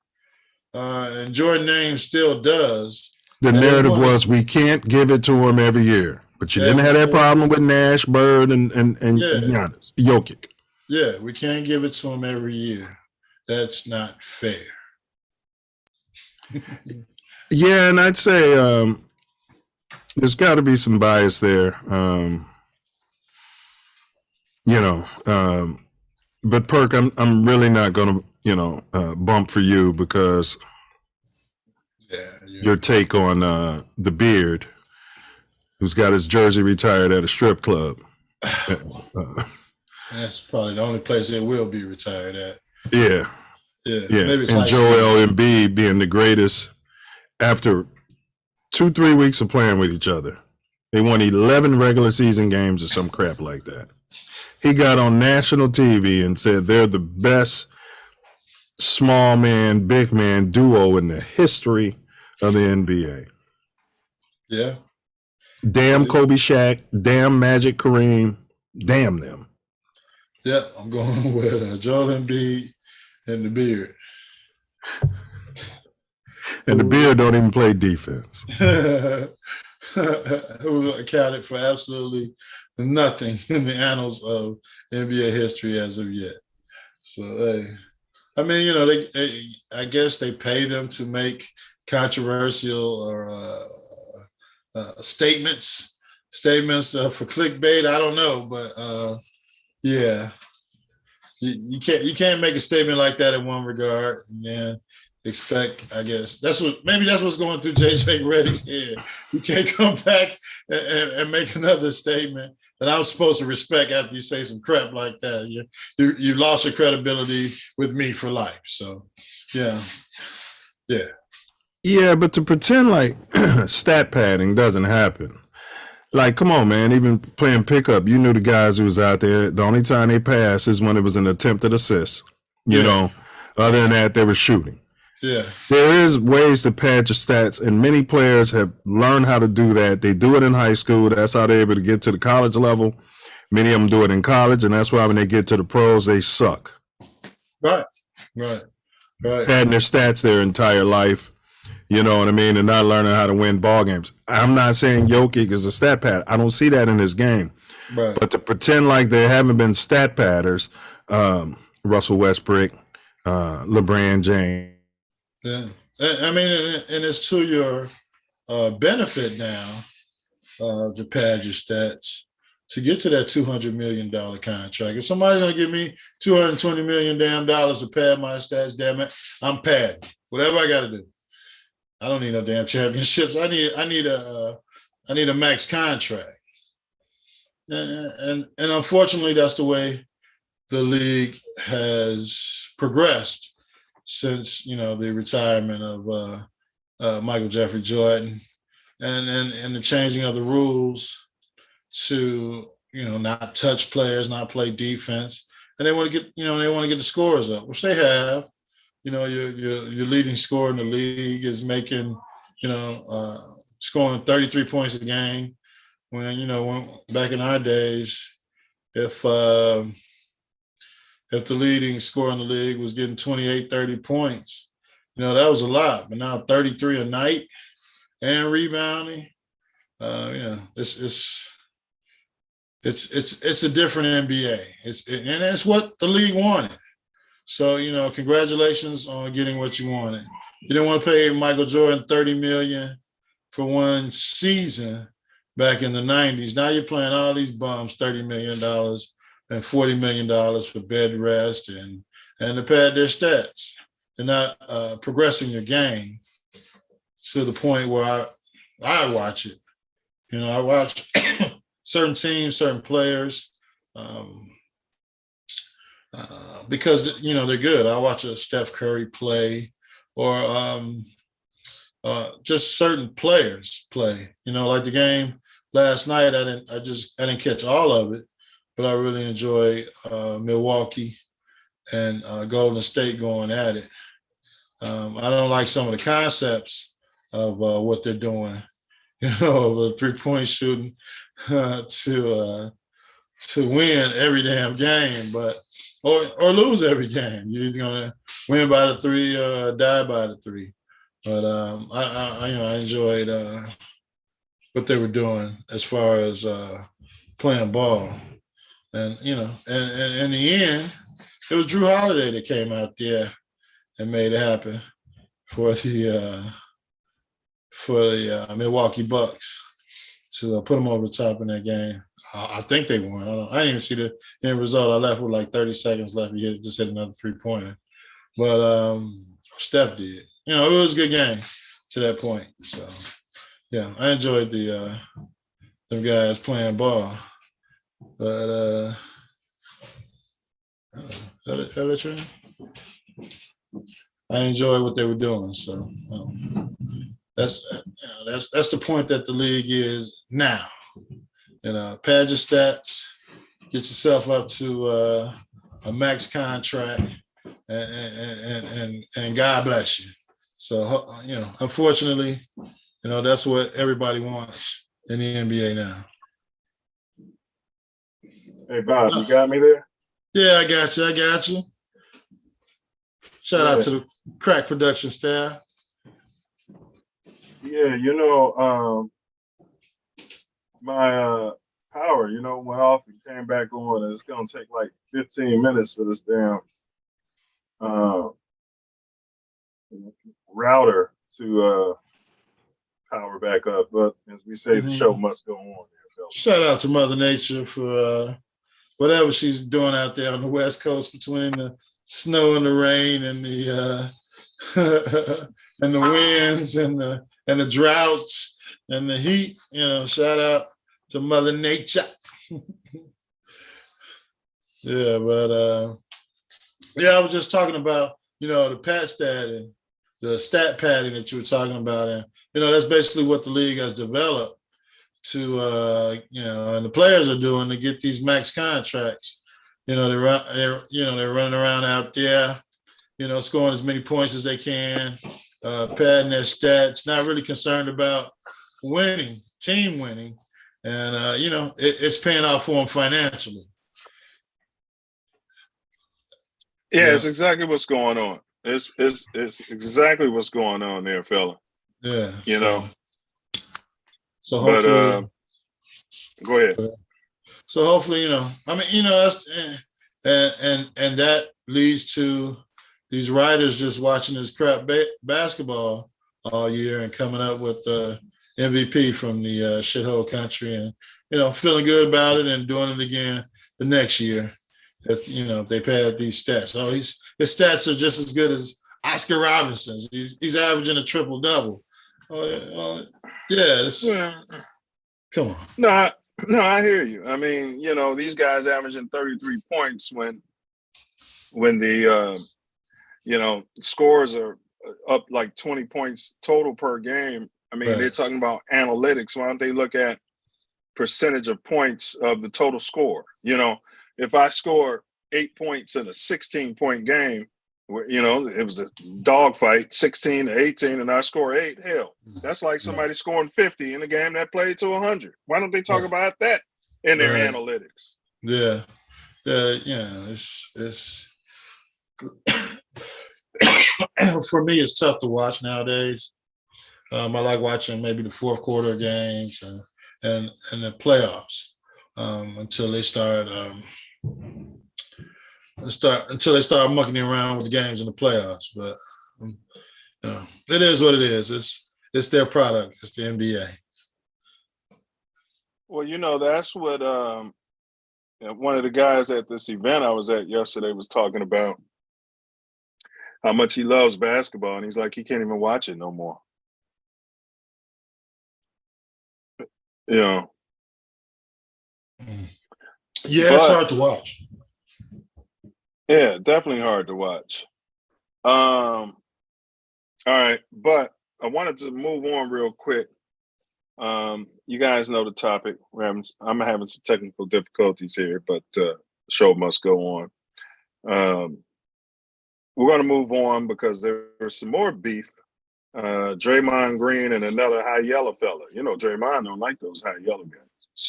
And Jordan name still does. The narrative was we can't give it to him every year, but you didn't have that problem with Nash, Bird, and Giannis, Jokic. Yeah, we can't give it to him every year. That's not fair. Yeah, and I'd say there's got to be some bias there. But Perk, I'm really not going to bump for you because your take on the Beard, who's got his jersey retired at a strip club. That's probably the only place it will be retired at. Yeah. Maybe it's and Joel Embiid being the greatest after 2-3 weeks of playing with each other. They won 11 regular season games or some crap like that. He got on national TV and said they're the best small man, big man duo in the history of the NBA. Yeah. Damn Kobe Shaq, damn Magic Kareem, damn them. Yeah, I'm going with Joel Embiid and the Beard. And the Beard don't even play defense. Who accounted for absolutely nothing in the annals of NBA history as of yet. So, I mean, I guess they pay them to make controversial or statements for clickbait. I don't know, but yeah, you can't make a statement like that in one regard and then expect, I guess that's what's going through JJ Redick's head. You can't come back and make another statement that I'm supposed to respect after you say some crap like that. You lost your credibility with me for life. So yeah. Yeah, but to pretend like stat padding doesn't happen. Like, come on, man. Even playing pickup, you knew the guys who was out there. The only time they passed is when it was an attempted assist. You know, other than that, they were shooting. Yeah. There is ways to pad your stats, and many players have learned how to do that. They do it in high school. That's how they're able to get to the college level. Many of them do it in college, and that's why when they get to the pros, they suck. Right. Padding their stats their entire life. You know what I mean? And not learning how to win ball games. I'm not saying Jokic is a stat pad. I don't see that in his game. Right. But to pretend like there haven't been stat padders, Russell Westbrook, LeBron James. Yeah. I mean, and it's to your benefit now to pad your stats to get to that $200 million contract. If somebody's going to give me $220 million to pad my stats, damn it, I'm padding. Whatever I got to do. I don't need no damn championships. I need a max contract. And unfortunately, that's the way the league has progressed since, the retirement of Michael Jeffrey Jordan and the changing of the rules to, not touch players, not play defense. And they want to get, the scores up, which they have. Your leading scorer in the league is making, scoring 33 points a game. When back in our days, if the leading scorer in the league was getting 28, 30 points, that was a lot. But now 33 a night and rebounding, it's a different NBA. And that's what the league wanted. So, congratulations on getting what you wanted. You didn't want to pay Michael Jordan $30 million for one season back in the 90s. Now you're playing all these bums $30 million and $40 million for bed rest and to pad their stats. They're not progressing your game to the point where I watch it. I watch certain teams, certain players, because they're good. I watch a Steph Curry play, or just certain players play. Like the game last night. I didn't catch all of it, but I really enjoy Milwaukee and Golden State going at it. I don't like some of the concepts of what they're doing, of 3-point shooting to win every damn game, but or lose every game. You're either gonna win by the 3 or die by the 3. But I enjoyed what they were doing as far as playing ball, and and in the end, it was Drew Holiday that came out there and made it happen for the Milwaukee Bucks to put them over the top in that game. I think they won. I didn't even see the end result. I left with like 30 seconds left. He just hit another 3-pointer. But Steph did. It was a good game to that point. So, yeah, I enjoyed them guys playing ball. But I enjoyed what they were doing. So that's the point that the league is now. Pad your stats, get yourself up to a max contract, and God bless you. So unfortunately, that's what everybody wants in the NBA now. Hey, Bob, you got me there? Yeah, I got you. Shout out to the Crack production staff. Yeah, my power, went off and came back on. And it's gonna take like 15 minutes for this damn router to power back up. But as we say, the show must go on. Shout out to Mother Nature for whatever she's doing out there on the West Coast between the snow and the rain and the and the winds and the droughts and the heat. Shout out to Mother Nature. Yeah, but I was just talking about the pad stat and the stat padding that you were talking about, and that's basically what the league has developed to and the players are doing to get these max contracts. They're running around out there, scoring as many points as they can, padding their stats, not really concerned about winning, team winning, and it's paying off for them financially. Yeah, it's exactly what's going on. It's exactly what's going on there, fella. Yeah, So hopefully, go ahead. So hopefully, that's and that leads to these writers just watching this crap basketball all year and coming up with the MVP from the shithole country, and feeling good about it and doing it again the next year. If they pad these stats, his stats are just as good as Oscar Robinson's. He's averaging a triple-double. Come on. No, I hear you. I mean, these guys averaging 33 points when the scores are up like 20 points total per game. I mean, They're talking about analytics. Why don't they look at percentage of points of the total score? If I score 8 points in a 16-point game, it was a dogfight, 16 to 18, and I score 8. Hell, that's like somebody scoring 50 in a game that played to 100. Why don't they talk about that in their analytics? Yeah, it's for me, it's tough to watch nowadays. I like watching maybe the fourth quarter games and the playoffs until they start mucking around with the games in the playoffs. But it is what it is. It's their product. It's the NBA. Well, that's what one of the guys at this event I was at yesterday was talking about, how much he loves basketball, and he's like, he can't even watch it no more. Yeah, it's hard to watch. Yeah, definitely hard to watch. All right, but I wanted to move on real quick. You guys know the topic. I'm having some technical difficulties here, but the show must go on. We're going to move on because there's some more beef Draymond Green and another high yellow fella. You know, Draymond don't like those high yellow guys.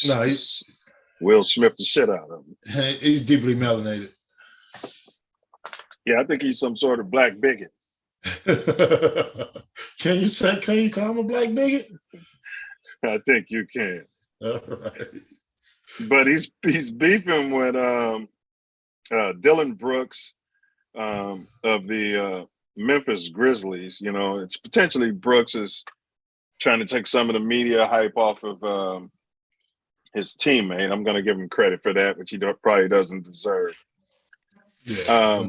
No, he's Will Smith the shit out of him. He's deeply melanated. Yeah, I think he's some sort of black bigot. Can you call him a black bigot? I think you can. All right. But he's beefing with Dylan Brooks of the Memphis Grizzlies. You know, it's potentially Brooks is trying to take some of the media hype off of his teammate. I'm going to give him credit for that, which he probably doesn't deserve. Yeah.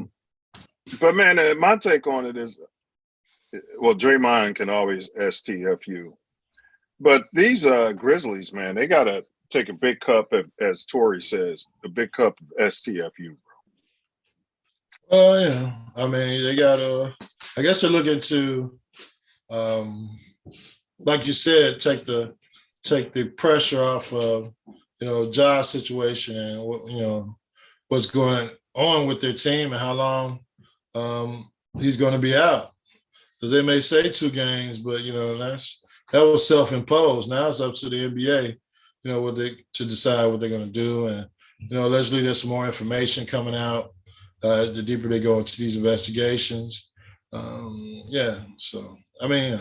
But man, my take on it is, well, Draymond can always STFU, but these Grizzlies, man, they got to take a big cup, as Tori says, a big cup of STFU. Oh yeah, I mean they got I guess they're looking to, like you said, take the pressure off of Ja's situation and what's going on with their team and how long he's going to be out. Because they may say 2 games, but that was self-imposed. Now it's up to the NBA, to decide what they're going to do. And allegedly there's some more information coming out the deeper they go into these investigations. Yeah, so I mean,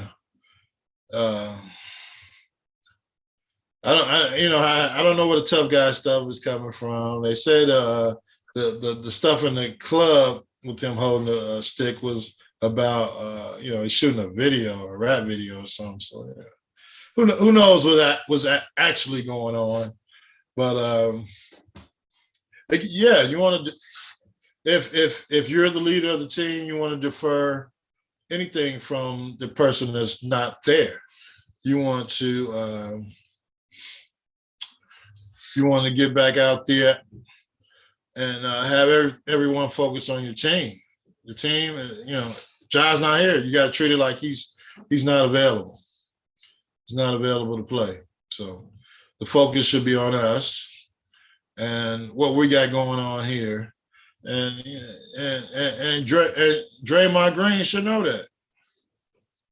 I don't know where the tough guy stuff is coming from. They said the stuff in the club with him holding the stick was about he's shooting a video, a rap video or something. So yeah. Who knows what that was actually going on? But yeah, you want to, if you're the leader of the team, you want to defer anything from the person that's not there. You want to get back out there and have everyone focus on your team. The team, Ja's not here. You got to treat it like he's not available. He's not available to play. So the focus should be on us and what we got going on here. And Draymond Green should know that.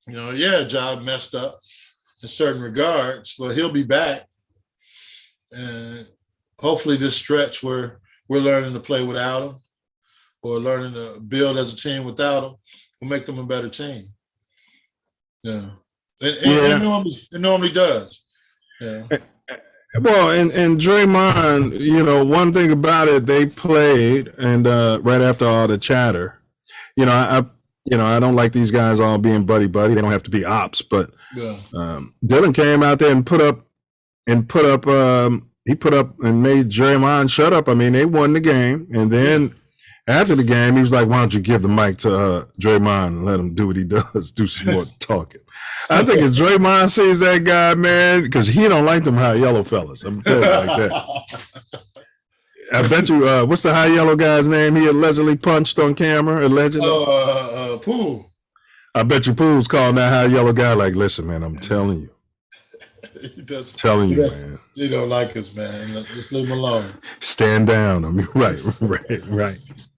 Yeah, Ja messed up in certain regards, but he'll be back. And hopefully this stretch where we're learning to play without him or learning to build as a team without him will make them a better team. Yeah. It normally does. Yeah. Well, and Draymond, one thing about it, they played, and right after all the chatter, I don't like these guys all being buddy. They don't have to be ops, but yeah. Dylan came out there and put up and made Draymond shut up. I mean, they won the game, and then after the game, he was like, "Why don't you give the mic to Draymond and let him do what he does, do some more talking." I think if Draymond sees that guy, man, because he don't like them high yellow fellas. I'm telling you like that. I bet you, what's the high yellow guy's name he allegedly punched on camera? Allegedly? Poole. I bet you Poole's calling that high yellow guy like, listen, man, I'm telling you. He does. Telling you, man. He don't like us, man. Just leave him alone. Stand down. I mean, right.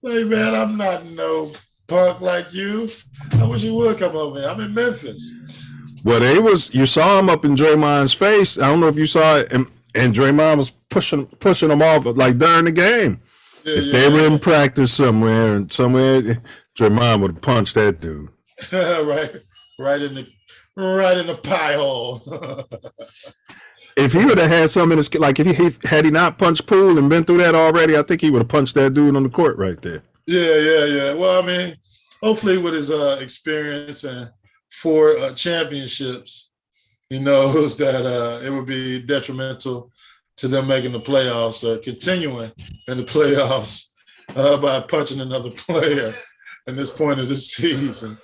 Hey, man, I'm not no punk like you. I wish you would come over here. I'm in Memphis. Well, you saw him up in Draymond's face. I don't know if you saw it, and Draymond was pushing him off like during the game. Yeah, if they were in practice somewhere, Draymond would have punched that dude. right in the pie hole. If he would have had some in his, like if he not punched Poole and been through that already, I think he would have punched that dude on the court right there. Yeah. Well, I mean, hopefully with his experience and 4 championships, he knows that it would be detrimental to them making the playoffs or continuing in the playoffs by punching another player at this point of the season.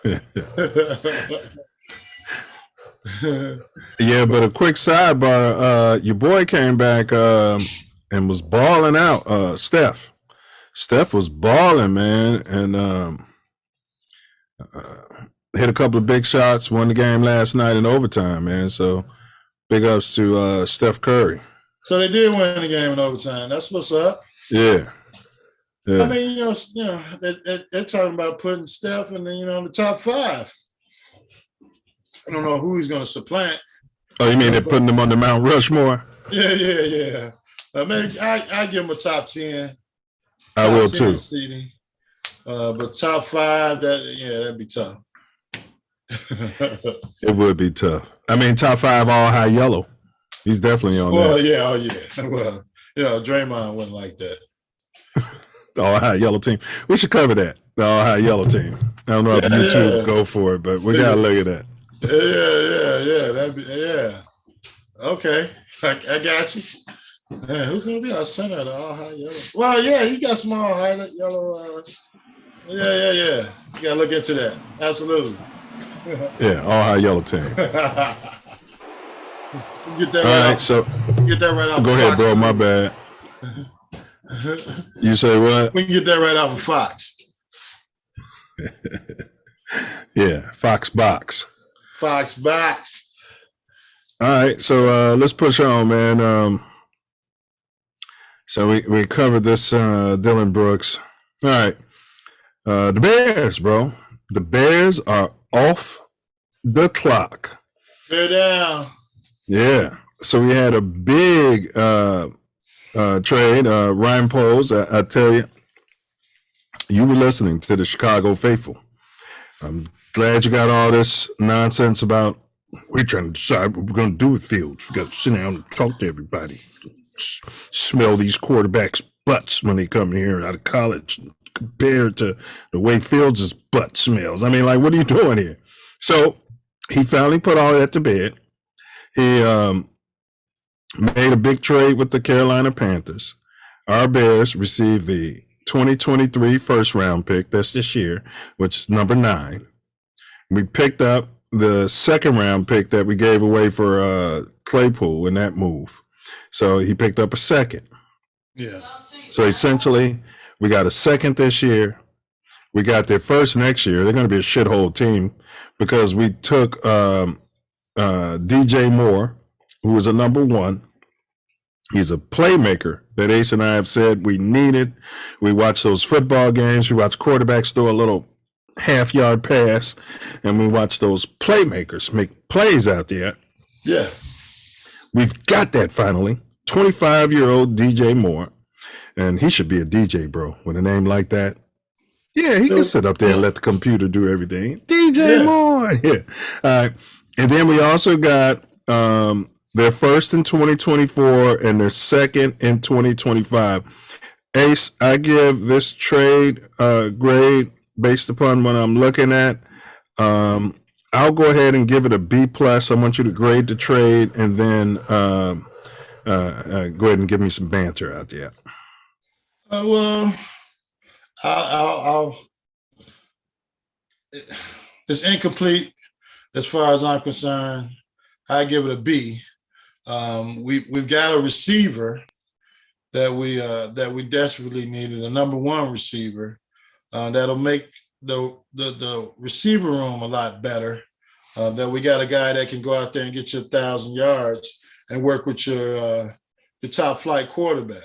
Yeah, but a quick sidebar, your boy came back and was balling out. Steph was balling, man, and hit a couple of big shots, won the game last night in overtime, man. So big ups to Steph Curry. So they did win the game in overtime. That's what's up. Yeah. I mean, they're talking about putting Steph in the top 5. I don't know who he's going to supplant. Oh, you mean they're putting them on the Mount Rushmore? Yeah. Maybe I give him a top 10. I will too. Seeding. But top 5, that'd be tough. It would be tough. I mean, top 5 all high yellow. He's definitely on that. Well, Draymond wasn't like that. The all high yellow team. We should cover that. The all high yellow team. I don't know if YouTube will go for it, but we gotta look at that. Okay, I got you. Man, who's gonna be our center of the all high yellow? Well, yeah, he got some all high yellow. Yeah. You gotta look into that. Absolutely. Yeah, all high yellow team. Get that all right, so get that right off. Go ahead, bro. My bad. You say what? We can get that right off of Fox. Yeah, Fox Box. Fox Box. All right, so let's push on, man. So we covered this Dylan Brooks. All right. The Bears, bro. The Bears are off the clock. Bear down. Yeah. So we had a big trade. Ryan Poles, I tell you, you were listening to the Chicago faithful. I'm glad you got all this nonsense about we're trying to decide what we're going to do with Fields. We got to sit down and talk to everybody. Smell these quarterbacks' butts when they come here out of college compared to the way Fields' butt smells. I mean, like, what are you doing here? So he finally put all that to bed. He made a big trade with the Carolina Panthers. Our Bears received the 2023 first round pick. That's this year, which is number 9. We picked up the second round pick that we gave away for Claypool in that move. So he picked up a second. Yeah. So essentially, we got a second this year. We got their first next year. They're going to be a shithole team because we took DJ Moore, who was a number 1. He's a playmaker that Ace and I have said we needed. We watch those football games. We watch quarterbacks throw a little half-yard pass, and we watch those playmakers make plays out there. Yeah. We've got that finally. 25-year-old DJ Moore, and he should be a DJ, bro, with a name like that. Yeah, he can sit up there and let the computer do everything. DJ Moore. Yeah. All right. And then we also got their first in 2024 and their second in 2025. Ace, I give this trade grade based upon what I'm looking at. I'll go ahead and give it a B+. I want you to grade the trade and then go ahead and give me some banter out there. Well, I'll it's incomplete as far as I'm concerned. I give it a B. We've got a receiver that we desperately needed, a number 1 receiver that'll make the receiver room a lot better. That we got a guy that can go out there and get you 1,000 yards and work with your top flight quarterback.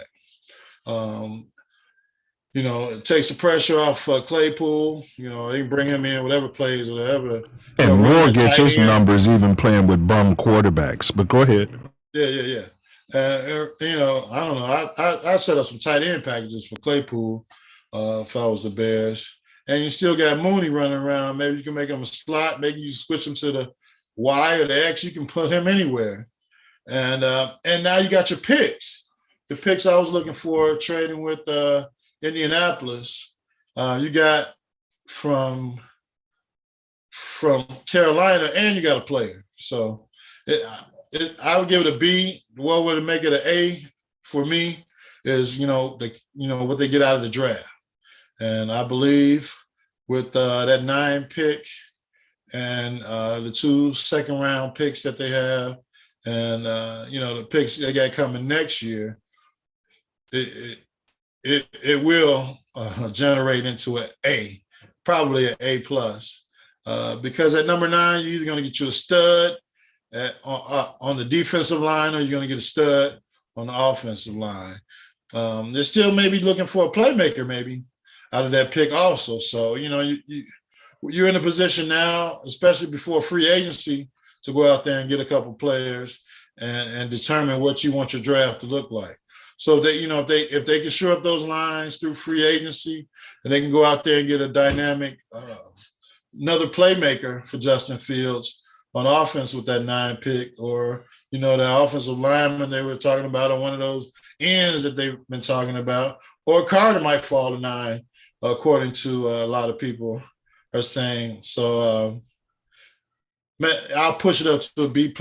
It takes the pressure off Claypool. They can bring him in, whatever plays, whatever. And Moore gets his numbers even playing with bum quarterbacks. But go ahead. Yeah. I don't know. I set up some tight end packages for Claypool if I was the Bears. And you still got Mooney running around. Maybe you can make him a slot. Maybe you switch him to the Y or the X. You can put him anywhere. And now you got your picks. The picks I was looking for trading with Indianapolis. You got from Carolina, and you got a player. So I would give it a B. What would make it an A for me is what they get out of the draft. And I believe with that 9 pick and the 2 second-round picks that they have, and the picks they got coming next year, it will generate into an A, probably an A+, because at number 9 you're either going to get you a stud on the defensive line, or you're going to get a stud on the offensive line. They're still maybe looking for a playmaker, maybe out of that pick also. So, you're in a position now, especially before free agency, to go out there and get a couple players and determine what you want your draft to look like. So that, you know, if they can shore up those lines through free agency, and they can go out there and get a dynamic another playmaker for Justin Fields on offense with that 9 pick, or, you know, the offensive lineman they were talking about, on one of those ends that they've been talking about, or Carter might fall to 9, according to a lot of people are saying. So I'll push it up to a B+,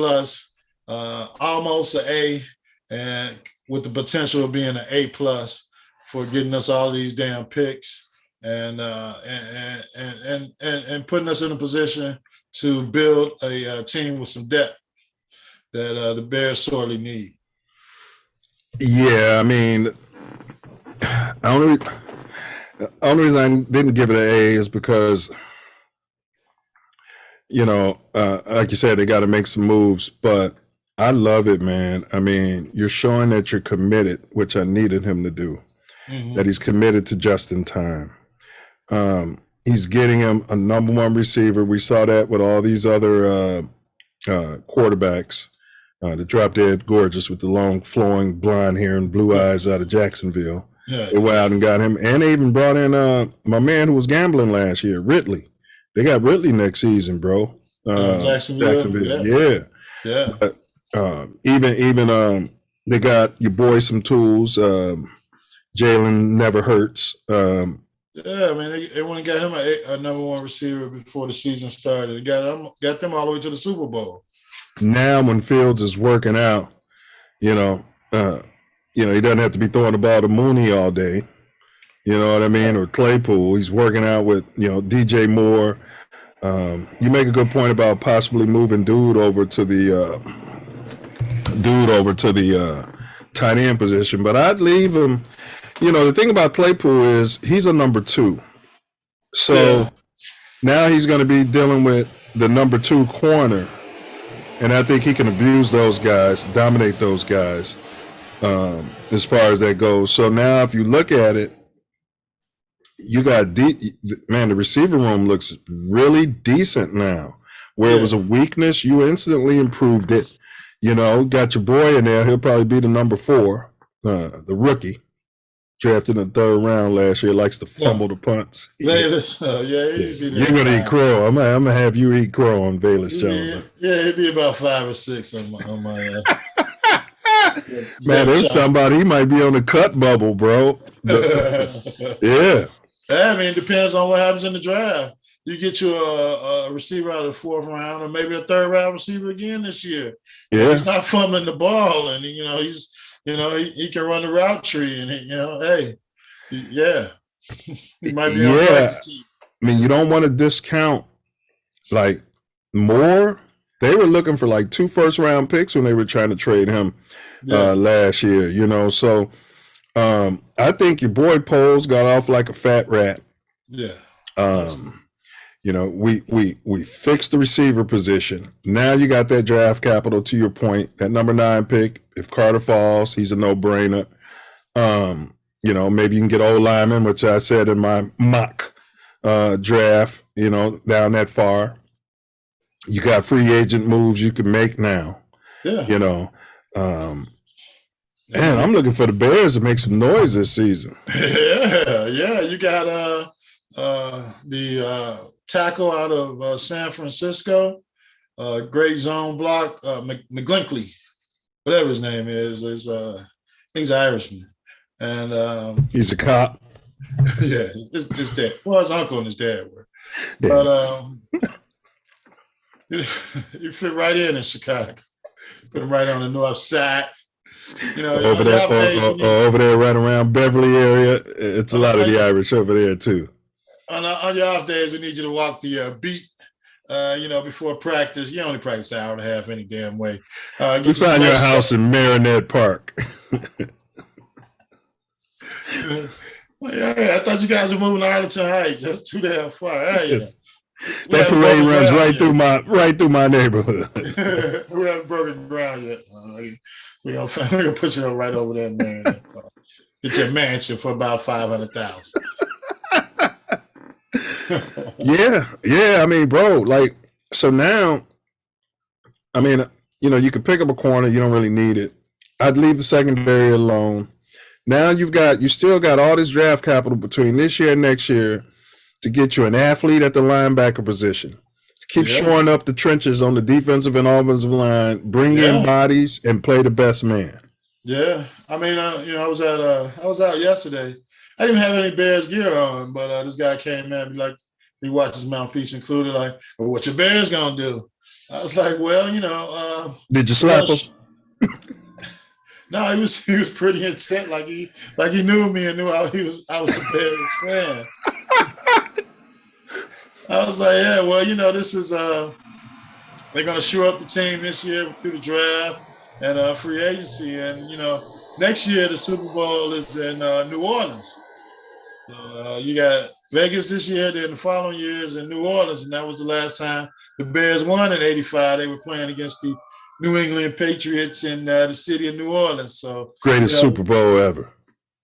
almost an A, and with the potential of being an A+ for getting us all these damn picks and putting us in a position to build a team with some depth that the Bears sorely need. Yeah, I mean, the only reason I didn't give it an A is because, you know, like you said, they got to make some moves, but I love it, man. I mean, you're showing that you're committed, which I needed him to do, that he's committed to just in time. He's getting him a number 1 receiver. We saw that with all these other quarterbacks. The drop dead gorgeous with the long flowing blonde hair and blue eyes out of Jacksonville. Yeah. They went out and got him. And they even brought in my man who was gambling last year, Ridley. They got Ridley next season, bro. Jacksonville. Yeah. But, even they got your boy some tools. Jalen never hurts. Yeah, I mean, they went and got him a number 1 receiver before the season started. They got them all the way to the Super Bowl. Now, when Fields is working out, you know, he doesn't have to be throwing the ball to Mooney all day. You know what I mean? Or Claypool. He's working out with, you know, DJ Moore. You make a good point about possibly moving dude over to the tight end position, but I'd leave him. You know, the thing about Claypool is he's a number 2. So now he's going to be dealing with the number 2 corner. And I think he can abuse those guys, dominate those guys, as far as that goes. So now if you look at it, you got, man, the receiver room looks really decent now. Where it was a weakness, you instantly improved it. You know, got your boy in there. He'll probably be the number 4, the rookie. Drafted in the 3rd round last year, likes to fumble the punts. Bayless, You're gonna eat crow. I'm gonna have you eat crow on Bayless Jones. He'd be about 5 or 6 on my Man, there's somebody, he might be on the cut bubble, bro. Yeah. I mean, it depends on what happens in the draft. You get you a receiver out of the 4th round, or maybe a 3rd round receiver again this year. Yeah. He's not fumbling the ball, and you know he can run the route tree, and he might be on the practice team. I mean, you don't want to discount like Moore. They were looking for like 2 first-round picks when they were trying to trade him last year. You know, so I think your boy Poles got off like a fat rat. Yeah. You know, we fixed the receiver position. Now you got that draft capital, to your point, that number 9 pick. If Carter falls, he's a no-brainer. You know, maybe you can get old lineman, which I said in my mock draft, you know, down that far. You got free agent moves you can make now. Yeah. You know, man, I'm looking for the Bears to make some noise this season. Yeah. You got the tackle out of San Francisco, great zone block, McGlinkley, whatever his name is he's an Irishman, and he's a cop. Yeah, his dad. Well, his uncle and his dad were, but he fit right in Chicago. Put him right on the north side. You know, over there, right around Beverly area. It's a lot of the Irish over there too. On your off days, we need you to walk the beat. You know, before practice. You only practice an hour and a half any damn way. You find your house in Marinette Park. I thought you guys were moving to Arlington Heights. That's too damn far. Yes. That parade runs right through my neighborhood. We haven't broken ground yet. We're gonna put you right over there in Marinette Park. Get your mansion for about $500,000. Yeah. I mean, bro, like, so now, I mean, you could pick up a corner. You don't really need it. I'd leave the secondary alone. Now you still got all this draft capital between this year and next year to get you an athlete at the linebacker position. To keep shoring up the trenches on the defensive and offensive line, bring in bodies, and play the best man. Yeah, I mean, I was out yesterday. I didn't have any Bears gear on, but this guy came in, he watches Mouthpiece included, like, well, what your Bears gonna do? I was like, well, Did you slap him? No, he was pretty intent, like he knew me and knew I was a Bears fan. I was like, yeah, well, this is they're gonna shore up the team this year through the draft and free agency, and next year the Super Bowl is in New Orleans. So you got Vegas this year, then the following year is in New Orleans, and that was the last time the Bears won in '85. They were playing against the New England Patriots in the city of New Orleans. So greatest Super Bowl ever.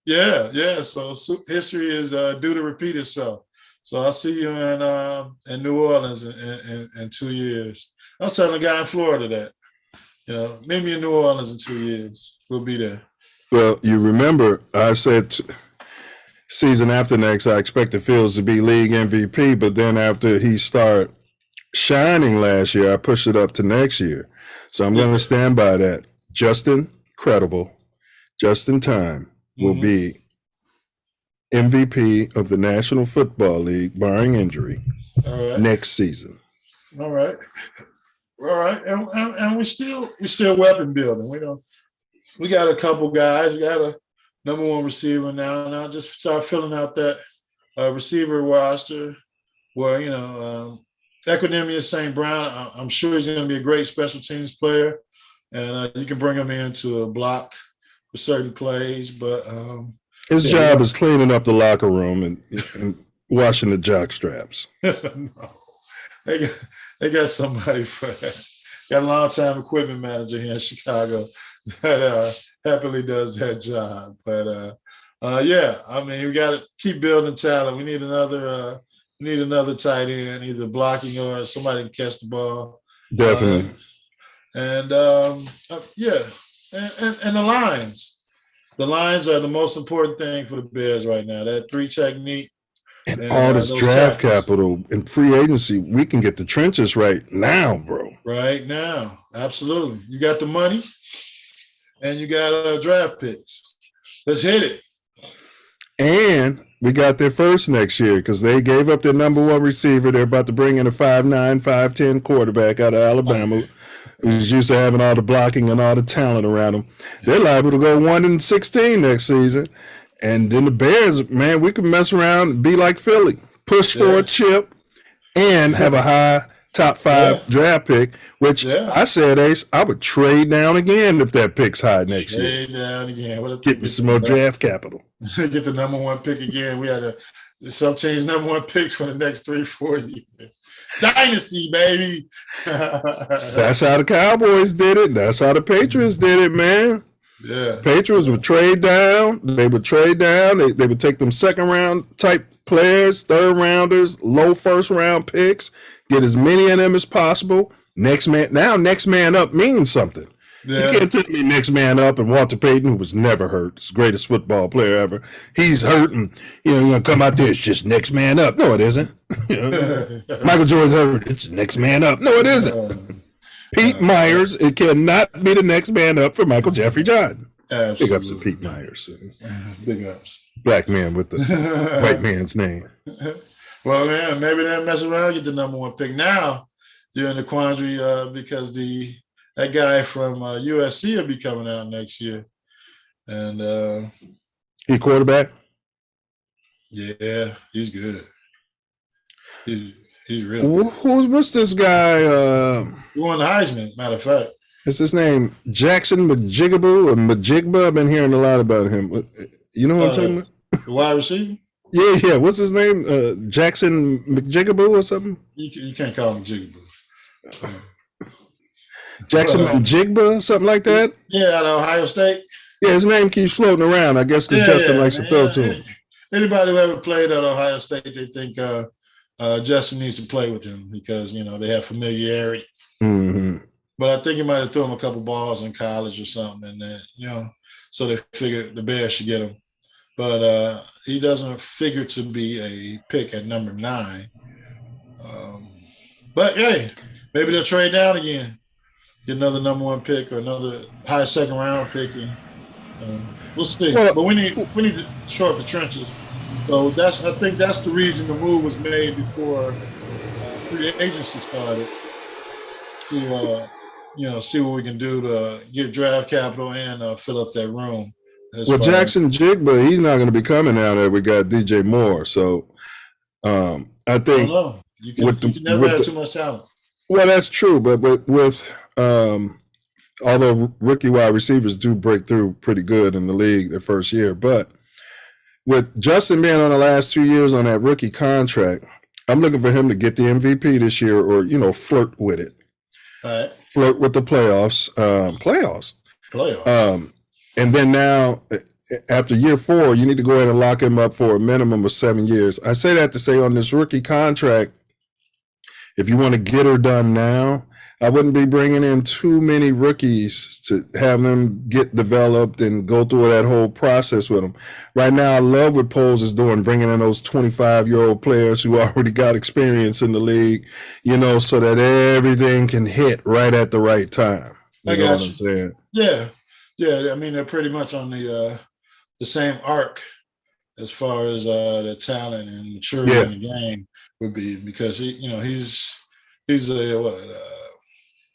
Yeah. So history is due to repeat itself. So I'll see you in New Orleans in 2 years. I was telling a guy in Florida that, meet me in New Orleans in 2 years. We'll be there. Well, you remember I said season after next, I expected Fields to be league MVP, but then after he started shining last year, I pushed it up to next year. So I'm going to stand by that. Justin, credible, just in time, will be MVP of the National Football League, barring injury, next season. All right. And we're still weapon building. We got a couple guys. We got a number one receiver now. Now just start filling out that receiver roster where, Equinemius St. Brown, I'm sure he's going to be a great special teams player, and you can bring him in to block for certain plays. But his job is cleaning up the locker room and washing the jock straps. No, they got somebody for that. Got a long-time equipment manager here in Chicago that happily does that job. But I mean, we got to keep building talent. We need another. Tight end, either blocking or somebody can catch the ball. Definitely. And the lines. The lines are the most important thing for the Bears right now. That 3 technique. And all this draft capital and free agency, we can get the trenches right now, bro. Right now. Absolutely. You got the money and you got draft picks. Let's hit it. And we got their first next year because they gave up their number one receiver. They're about to bring in a 5'9", 5'10" quarterback out of Alabama who's used to having all the blocking and all the talent around him. They're liable to go 1-16 next season. And then the Bears, man, we can mess around and be like Philly, push for a chip and have a high top 5 draft pick, which I said, Ace, I would trade down again if that pick's high next year. Trade down again. Get me some more draft capital. Get the number one pick again. We had some teams number one picks for the next 3-4 years. Dynasty, baby. That's how the Cowboys did it. That's how the Patriots did it, man. Yeah. Patriots would trade down. They would trade down. They would take them second round type players, third rounders, low first round picks, get as many of them as possible. Next man up means something. Yeah. You can't tell me next man up and Walter Payton, who was never hurt, is the greatest football player ever. He's hurt and you're gonna come out there, it's just next man up. No, it isn't. Michael Jordan's hurt, it's next man up. No, it isn't. Pete Myers, it cannot be the next man up for Michael Jeffrey Jordan. Absolutely. Big ups to Pete Myers. Big ups. Black man with the white man's name. Well, man, maybe they'll mess around, get the number one pick. Now you're in the quandary because that guy from USC will be coming out next year. And he quarterback? Yeah, he's good. He's real good. What's this guy? He won the Heisman, matter of fact. What's his name? Jackson Majigaba or Majigba? I've been hearing a lot about him. You know what I'm talking about? The wide receiver? Yeah. What's his name? Jackson McJigaboo or something? You can't call him Jigaboo. Jackson Majigba, something like that? Yeah, out of Ohio State. Yeah, his name keeps floating around, I guess, because Justin likes to throw to him. Anybody who ever played at Ohio State, they think Justin needs to play with him because, they have familiarity. Mm-hmm. But I think he might have thrown him a couple balls in college or something, and then, so they figured the Bears should get him. But he doesn't figure to be a pick at number 9. But hey, maybe they'll trade down again, get another number 1 pick or another high second round pick, and we'll see. Well, but we need to shore up the trenches. So I think that's the reason the move was made before free agency started to see what we can do to get draft capital and fill up that room. Well, Jackson Jigba, he's not going to be coming now that we got DJ Moore. So I think you can never have too much talent. Well, that's true, but with although rookie wide receivers do break through pretty good in the league their first year, but with Justin being on the last 2 years on that rookie contract, I'm looking for him to get the MVP this year, or flirt with it. All right. Flirt with the playoffs. And then now, after year 4, you need to go ahead and lock him up for a minimum of 7 years. I say that to say on this rookie contract, if you want to get her done now, I wouldn't be bringing in too many rookies to have them get developed and go through that whole process with them. Right now, I love what Poles is doing, bringing in those 25-year-old players who already got experience in the league, so that everything can hit right at the right time. I got you. What I'm saying? Yeah. I mean, they're pretty much on the same arc as far as the talent and maturity in the game would be, because he's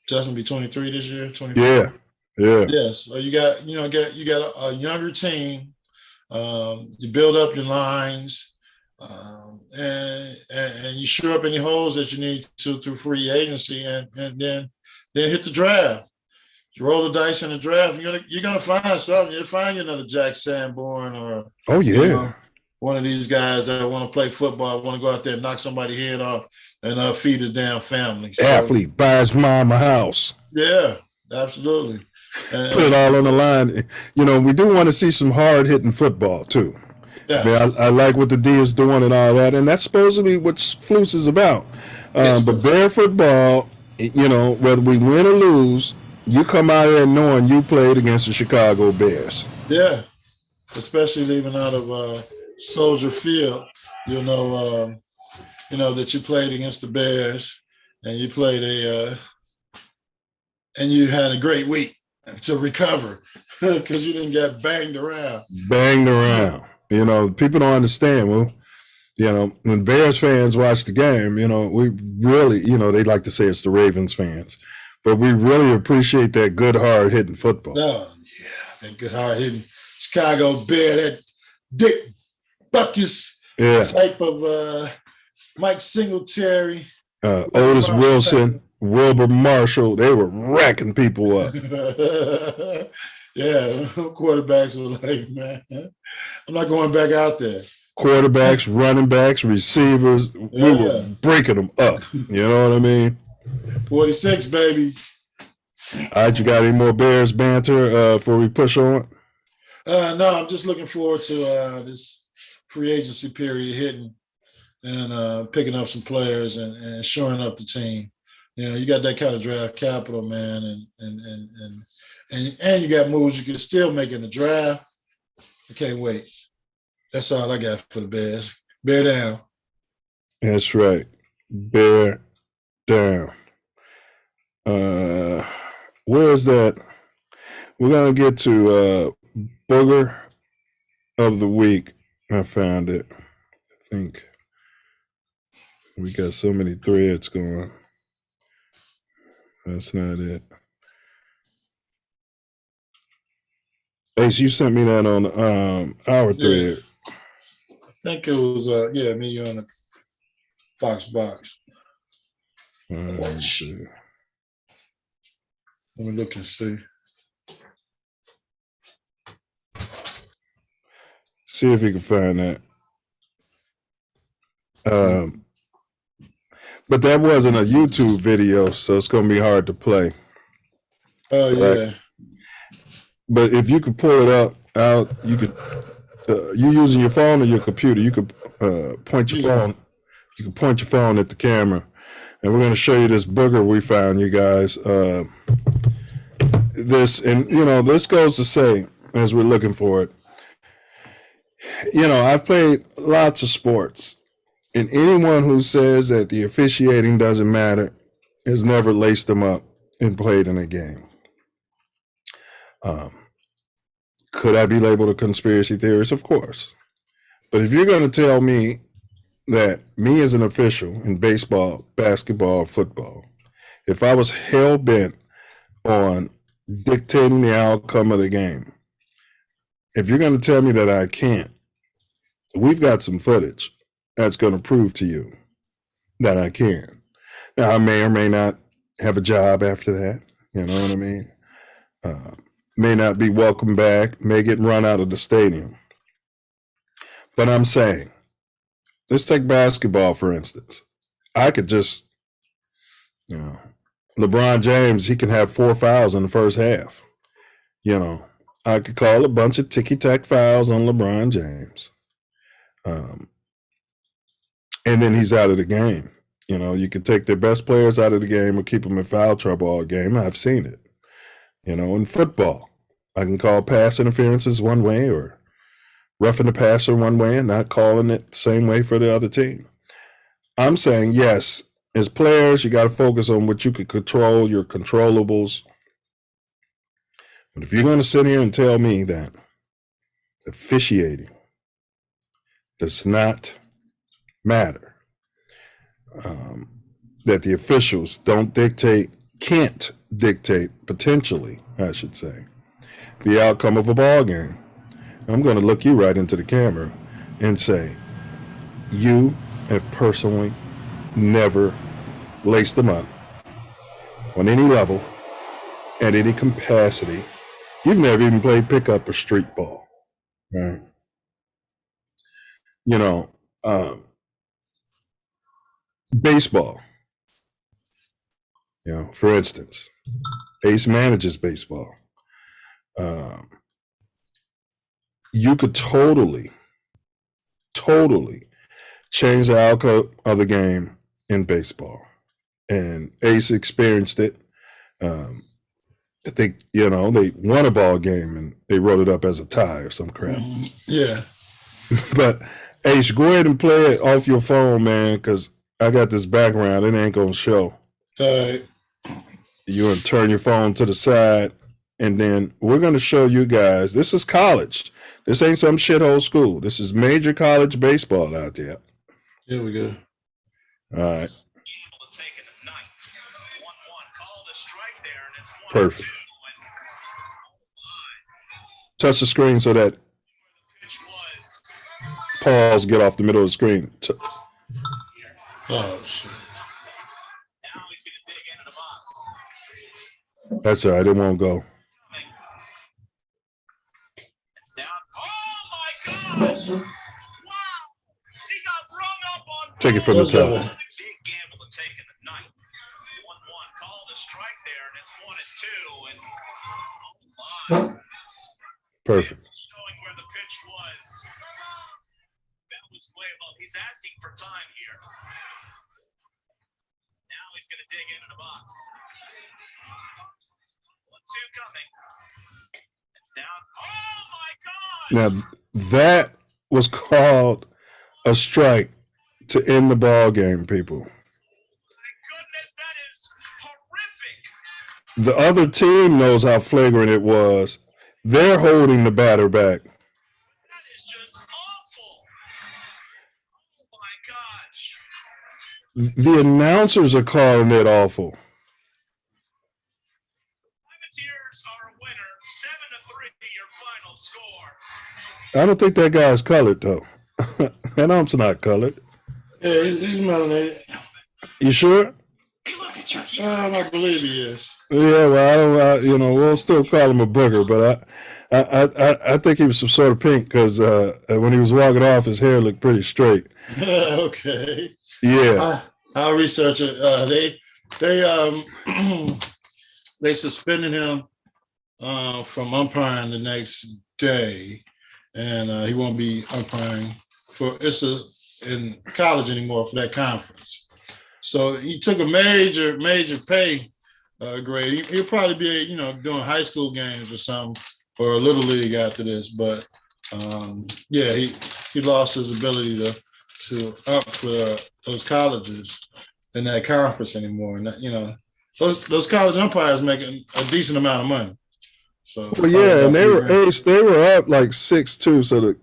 Justin be 23 this year, 24. Yeah. Yes. So you got a younger team. You build up your lines, and you shore up any holes that you need to through free agency, and then hit the draft. You roll the dice in the draft, you're gonna find something. You'll find another Jack Sanborn or one of these guys that want to play football, want to go out there and knock somebody's head off and feed his damn family. So, athlete, buy his mom a house. Yeah, absolutely. Put it all on the line. We do want to see some hard-hitting football, too. Yes. I like what the D is doing and all that, and that's supposedly what Flus is about. But Bear football, whether we win or lose, you come out here knowing you played against the Chicago Bears. Yeah, especially leaving out of Soldier Field, that you played against the Bears, and you played and you had a great week to recover because you didn't get banged around. People don't understand. Well, when Bears fans watch the game, we really, they like to say it's the Ravens fans, but we really appreciate that good, hard-hitting football. Oh, yeah, that good, hard-hitting Chicago Bear, that Dick Buckus type of Mike Singletary, Otis Wilson, Wilbur Marshall, they were racking people up. Yeah, quarterbacks were like, man, I'm not going back out there. Quarterbacks, running backs, receivers, we were breaking them up. You know what I mean? 46, baby. All right, you got any more Bears banter before we push on? No, I'm just looking forward to this free agency period hitting and picking up some players and shoring up the team. You got that kind of draft capital, man, and you got moves you can still make in the draft. I can't wait. That's all I got for the Bears. Bear down. That's right. Bear down. Where is that? We're gonna get to Booger of the Week. I found it. I think we got so many threads going. That's not it. Ace, you sent me that on our thread. I think it was me, you on the Fox box. Let me see. Let me look and see. See if you can find that. But that wasn't a YouTube video, so it's going to be hard to play. Oh, yeah. But if you could pull it out, you could. You using your phone or your computer? You could point your phone You can point your phone at the camera, and we're going to show you this booger we found, you guys. This goes to say, as we're looking for it, I've played lots of sports, and anyone who says that the officiating doesn't matter has never laced them up and played in a game. Could I be labeled a conspiracy theorist? Of course. But if you're going to tell me that me as an official in baseball, basketball, football, if I was hell-bent on dictating the outcome of the game, if you're going to tell me that I can't, we've got some footage that's going to prove to you that I can. Now, I may or may not have a job after that. You know what I mean? May not be welcome back, may get run out of the stadium. But I'm saying, let's take basketball, for instance. I could just, LeBron James, he can have 4 fouls in the first half. I could call a bunch of ticky-tack fouls on LeBron James. And then he's out of the game. You could take their best players out of the game or keep them in foul trouble all game. I've seen it. In football, I can call pass interferences one way or roughing the passer one way and not calling it the same way for the other team. I'm saying, yes, as players, you got to focus on what you can control, your controllables. But if you're going to sit here and tell me that officiating does not matter, that the officials can't dictate, potentially, I should say, the outcome of a ball game, I'm going to look you right into the camera and say, you have personally never laced them up on any level, at any capacity. You've never even played pickup or street ball, right? Baseball. For instance, Ace manages baseball. You could totally change the outcome of the game in baseball. And Ace experienced it. I think, they won a ball game and they wrote it up as a tie or some crap. Yeah. But Ace, go ahead and play it off your phone, man, because I got this background. It ain't going to show. All right. You're going to turn your phone to the side, and then we're going to show you guys. This is college. This ain't some shithole school. This is major college baseball out there. Here we go. All right. Perfect. Touch the screen so that pause get off the middle of the screen. Oh, shit. That's all right. It won't go. Take it from the top. Perfect. He's asking for time here. Now he's going to dig into the box. 1-2 coming. It's down. Oh my God! Now that was called a strike to end the ball game, people. My goodness, that is horrific. The other team knows how flagrant it was. They're holding the batter back. That is just awful. Oh my gosh. The announcers are calling it awful. Privateers are a winner. 7-3, your final score. I don't think that guy's colored, though. That ump's not colored. Yeah, he's melanated. You sure? I believe he is. Yeah, well, we'll still call him a booger, but I think he was some sort of pink because when he was walking off, his hair looked pretty straight. Okay. Yeah. I'll research it. They suspended him from umpiring the next day, and he won't be umpiring for. It's a in college anymore for that conference. So he took a major pay grade. He'll probably be, doing high school games or something, or a little league after this. But he lost his ability to up for those colleges in that conference anymore. And those college umpires making a decent amount of money. So and they were up like 6-2. So the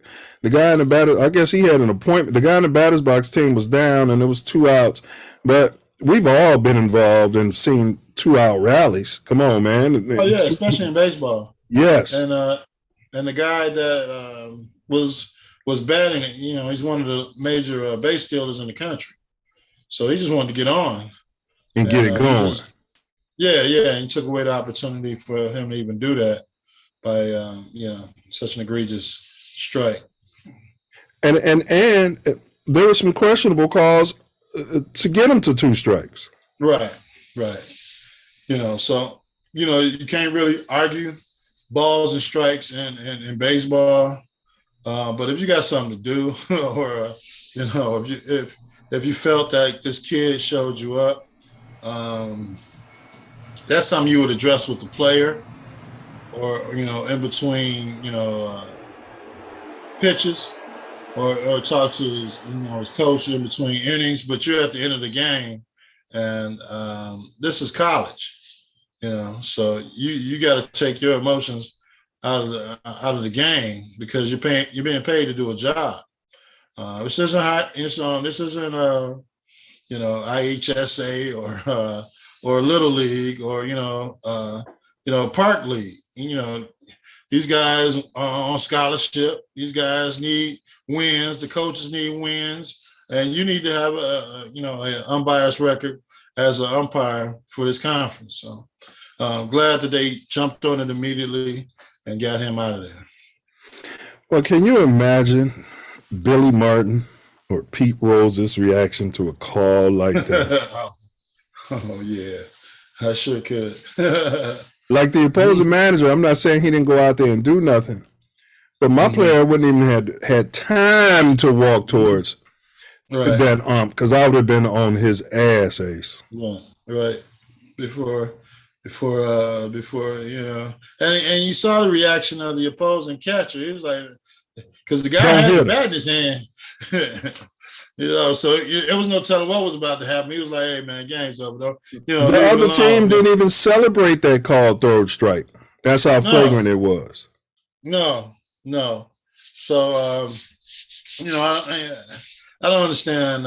guy in the batter, I guess he had an appointment. The guy in the batter's box team was down, and it was 2 outs. But we've all been involved and seen 2-out rallies. Come on, man. Oh yeah, especially in baseball. Yes. And the guy that was batting, he's one of the major base stealers in the country. So he just wanted to get on and get it going. And he took away the opportunity for him to even do that by such an egregious strike. And there were some questionable calls to get him to 2 strikes. Right. So you can't really argue balls and strikes in baseball. But if you got something to do, or if you felt that this kid showed you up, that's something you would address with the player, or in between pitches, or talk to his coach in between innings. But you're at the end of the game, and this is college, so you got to take your emotions out of the game, because you're being paid to do a job. This isn't IHSA or Little League or Park League. These guys are on scholarship. These guys need wins. The coaches need wins, and you need to have an unbiased record as an umpire for this conference. So I'm glad that they jumped on it immediately and got him out of there. Well, can you imagine Billy Martin or Pete Rose's reaction to a call like that? Oh yeah, I sure could. Like the opposing manager, I'm not saying he didn't go out there and do nothing, but my player wouldn't even had time to walk towards that ump, because I would have been on his ass, Ace. Right. Before and you saw the reaction of the opposing catcher. He was like, because the guy had the bat in his hand. So it was no telling what was about to happen. He was like, "Hey man, game's over though." The other team didn't even celebrate that call third strike. That's how flagrant it was. No. So I don't understand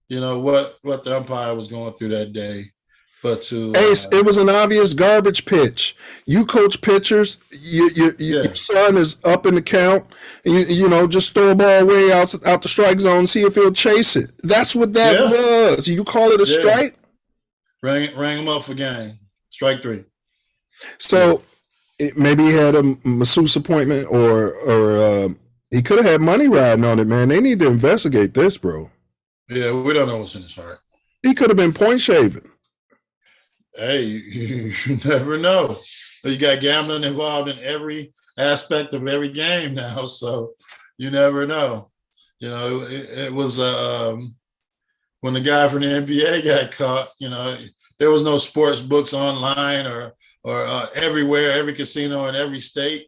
what the umpire was going through that day. But Ace, it was an obvious garbage pitch. You coach pitchers, your son is up in the count, and just throw a ball way out the strike zone, see if he'll chase it. That's what that was. You call it a strike? Rang him up for game. Strike 3. So maybe he had a masseuse appointment, or he could have had money riding on it, man. They need to investigate this, bro. Yeah, we don't know what's in his heart. He could have been point shaving. Hey, you never know. You got gambling involved in every aspect of every game now, so you never know. It was when the guy from the NBA got caught. There was no sports books online or everywhere, every casino in every state.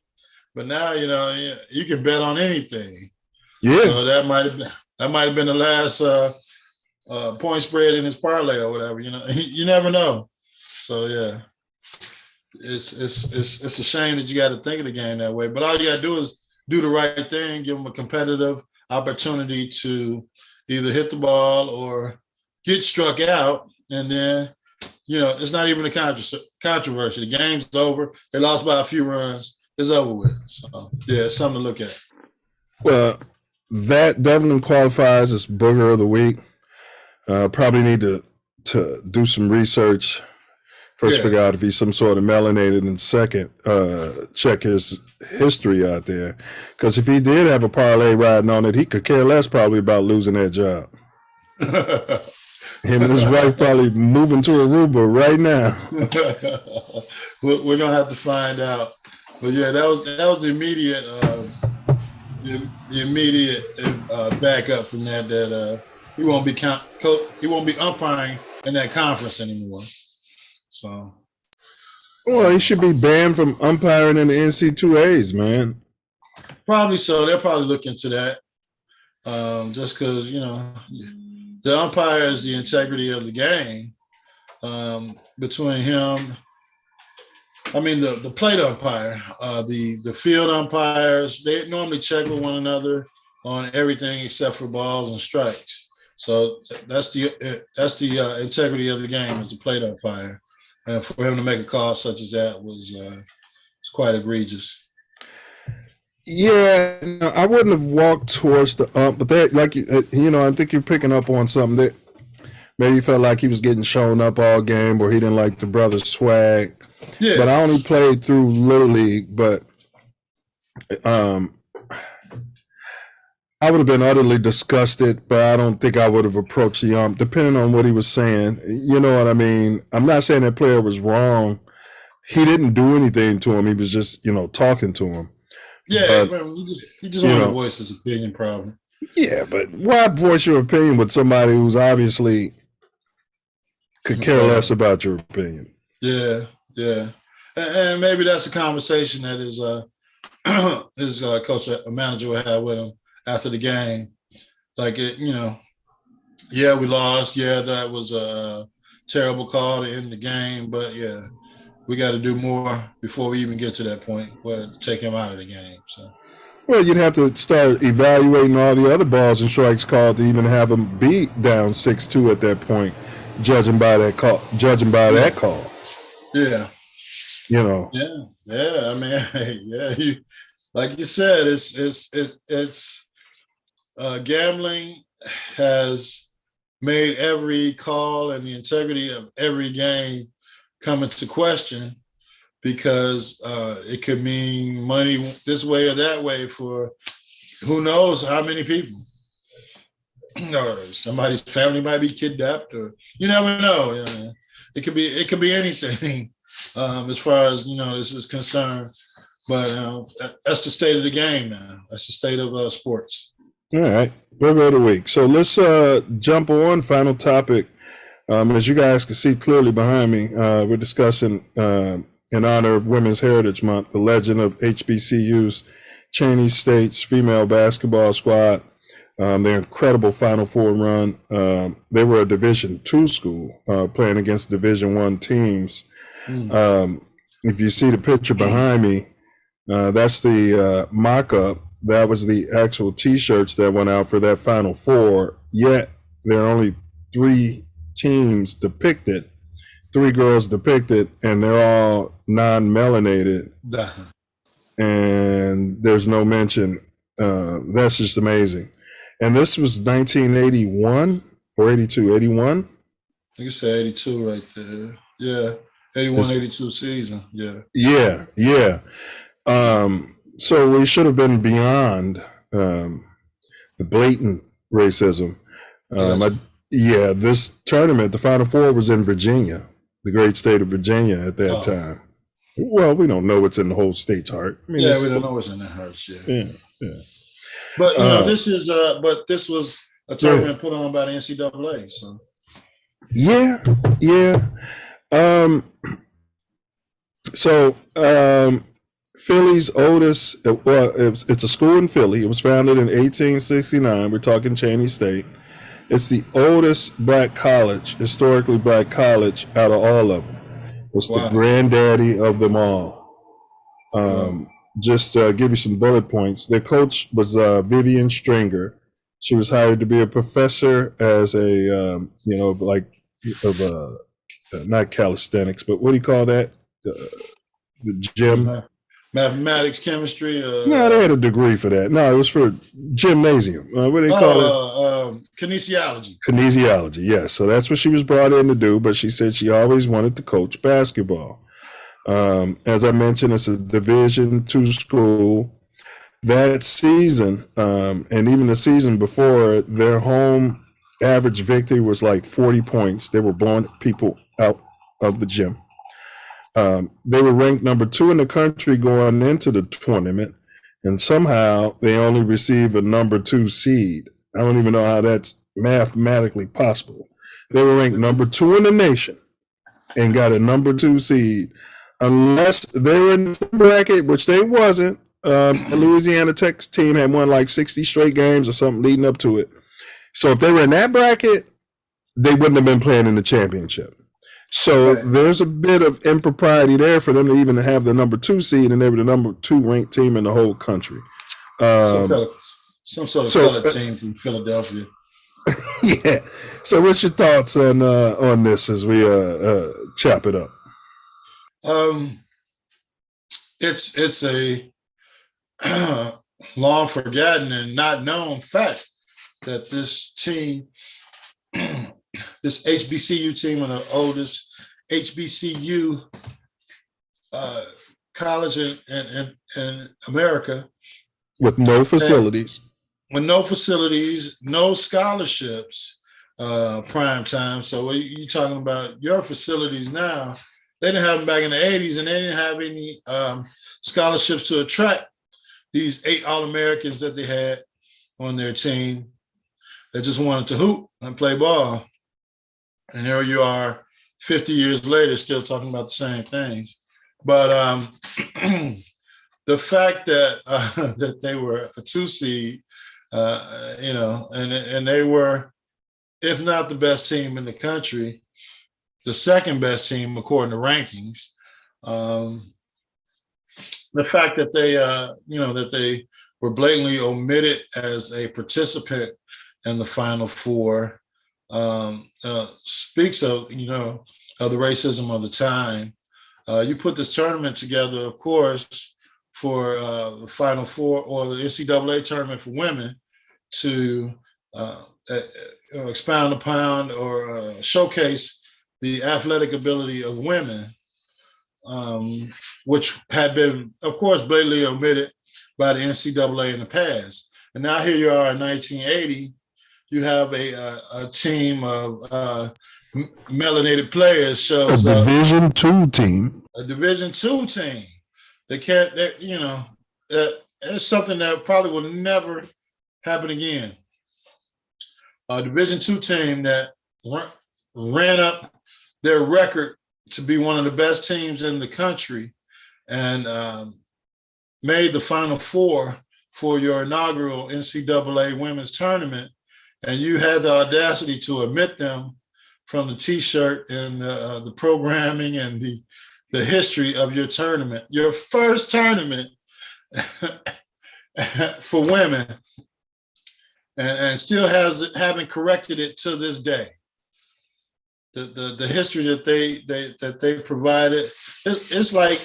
But now you can bet on anything. Yeah. So that might have been the last point spread in his parlay or whatever. You never know. So yeah, it's a shame that you got to think of the game that way. But all you got to do is do the right thing, give them a competitive opportunity to either hit the ball or get struck out, and then it's not even a controversy. The game's over. They lost by a few runs. It's over with. So yeah, it's something to look at. Well, that definitely qualifies as Booger of the Week. Probably need to do some research. First, figure out if he's some sort of melanated, and second, check his history out there. Because if he did have a parlay riding on it, he could care less probably about losing that job. Him and his wife probably moving to Aruba right now. We're gonna have to find out. But yeah, that was the immediate the immediate backup from that he won't be umpiring in that conference anymore. So, well, he should be banned from umpiring in the NC2As, man. Probably so. They'll probably look into that. Just because, the umpire is the integrity of the game. Between him, the plate umpire, the field umpires, they normally check with one another on everything except for balls and strikes. So that's the integrity of the game as the plate umpire. And for him to make a call such as that was it's quite egregious. Yeah, I wouldn't have walked towards the ump, but that, like, I think you're picking up on something that maybe he felt like he was getting shown up all game, or he didn't like the brother's swag. Yeah. But I only played through Little League, but I would have been utterly disgusted, but I don't think I would have approached the ump, depending on what he was saying. You know what I mean? I'm not saying that player was wrong. He didn't do anything to him. He was just, talking to him. Yeah, but, he just wanted to voice his opinion, probably. Yeah, but why voice your opinion with somebody who's obviously could care less about your opinion? Yeah. And maybe that's a conversation that his coach, a manager, will have with him after the game. Like, yeah, we lost. Yeah, that was a terrible call to end the game. But, yeah, we got to do more before we even get to that point where to take him out of the game. So, well, you'd have to start evaluating all the other balls and strikes called to even have him be down 6-2 at that point, judging by that call. Yeah. Yeah. Like you said, it's gambling has made every call and the integrity of every game come into question, because it could mean money this way or that way for who knows how many people. Or somebody's family might be kidnapped, or you never know. Yeah. It could be anything as far as this is concerned. But that's the state of the game now. That's the state of sports. All right, Burger of the week. So let's jump on final topic. As you guys can see clearly behind me, we're discussing in honor of Women's Heritage Month, the legend of HBCU's Cheney State's female basketball squad. Their incredible Final Four run. They were a Division II school playing against Division I teams. If you see the picture behind me, that's the mock-up. That was the actual T-shirts that went out for that Final Four. Yet there are only 3 teams depicted, 3 girls depicted, and they're all non-melanated. And there's no mention. That's just amazing. And this was 1981 or 82, 81? You said 82 right there. Yeah, 81, 82 season. Yeah. Yeah. So we should have been beyond the blatant racism. This tournament, the Final Four, was in Virginia, the great state of Virginia at that time. Well, we don't know what's in the whole state's heart. We don't know what's in the hearts. Yeah. But this was a tournament put on by the NCAA. So. Yeah. Philly's oldest, it's a school in Philly. It was founded in 1869. We're talking Cheney State. It's the oldest historically black college out of all of them. It's the granddaddy of them all. Just to give you some bullet points, their coach was Vivian Stringer. She was hired to be a professor as not calisthenics, but what do you call that? The gym. Mathematics, chemistry. No, they had a degree for that. No, it was for gymnasium. What do they call it? Kinesiology. Kinesiology, yes. So that's what she was brought in to do, but she said she always wanted to coach basketball. As I mentioned, it's a Division II school. That season, and even the season before, their home average victory was like 40 points. They were blowing people out of the gym. They were ranked number 2 in the country going into the tournament, and somehow they only receive a number 2 seed. I don't even know how that's mathematically possible. They were ranked number 2 in the nation and got a number 2 seed, unless they were in the bracket, which they wasn't. The Louisiana Tech team had won like 60 straight games or something leading up to it. So if they were in that bracket, they wouldn't have been playing in the championship. So there's a bit of impropriety there for them to even have the number 2 seed, and they were the number 2 ranked team in the whole country. Some sort of colored team from Philadelphia. Yeah. So what's your thoughts on this as we chop it up? It's a long forgotten and not known fact that this team, this HBCU team, one of the oldest HBCU college in America, with no facilities, no scholarships, prime time. So you're talking about your facilities now. They didn't have them back in the 80s, and they didn't have any scholarships to attract these 8 All-Americans that they had on their team that just wanted to hoop and play ball. And here you are 50 years later, still talking about the same things. But the fact that that they were a 2 seed, and they were, if not the best team in the country, the second best team according to rankings. The fact that they were blatantly omitted as a participant in the Final Four speaks of the racism of the time. You put this tournament together, of course, for the Final Four or the NCAA tournament for women to expound upon or showcase the athletic ability of women, which had been, of course, blatantly omitted by the NCAA in the past. And now here you are in 1980, you have a team of melanated players shows a Division II team. A Division II team. It's something that probably will never happen again. A Division II team that ran up their record to be one of the best teams in the country and made the Final Four for your inaugural NCAA women's tournament, and you had the audacity to omit them from the T-shirt and the programming and the history of your tournament, your first tournament for women, and still haven't corrected it to this day. The history that they provided, it's like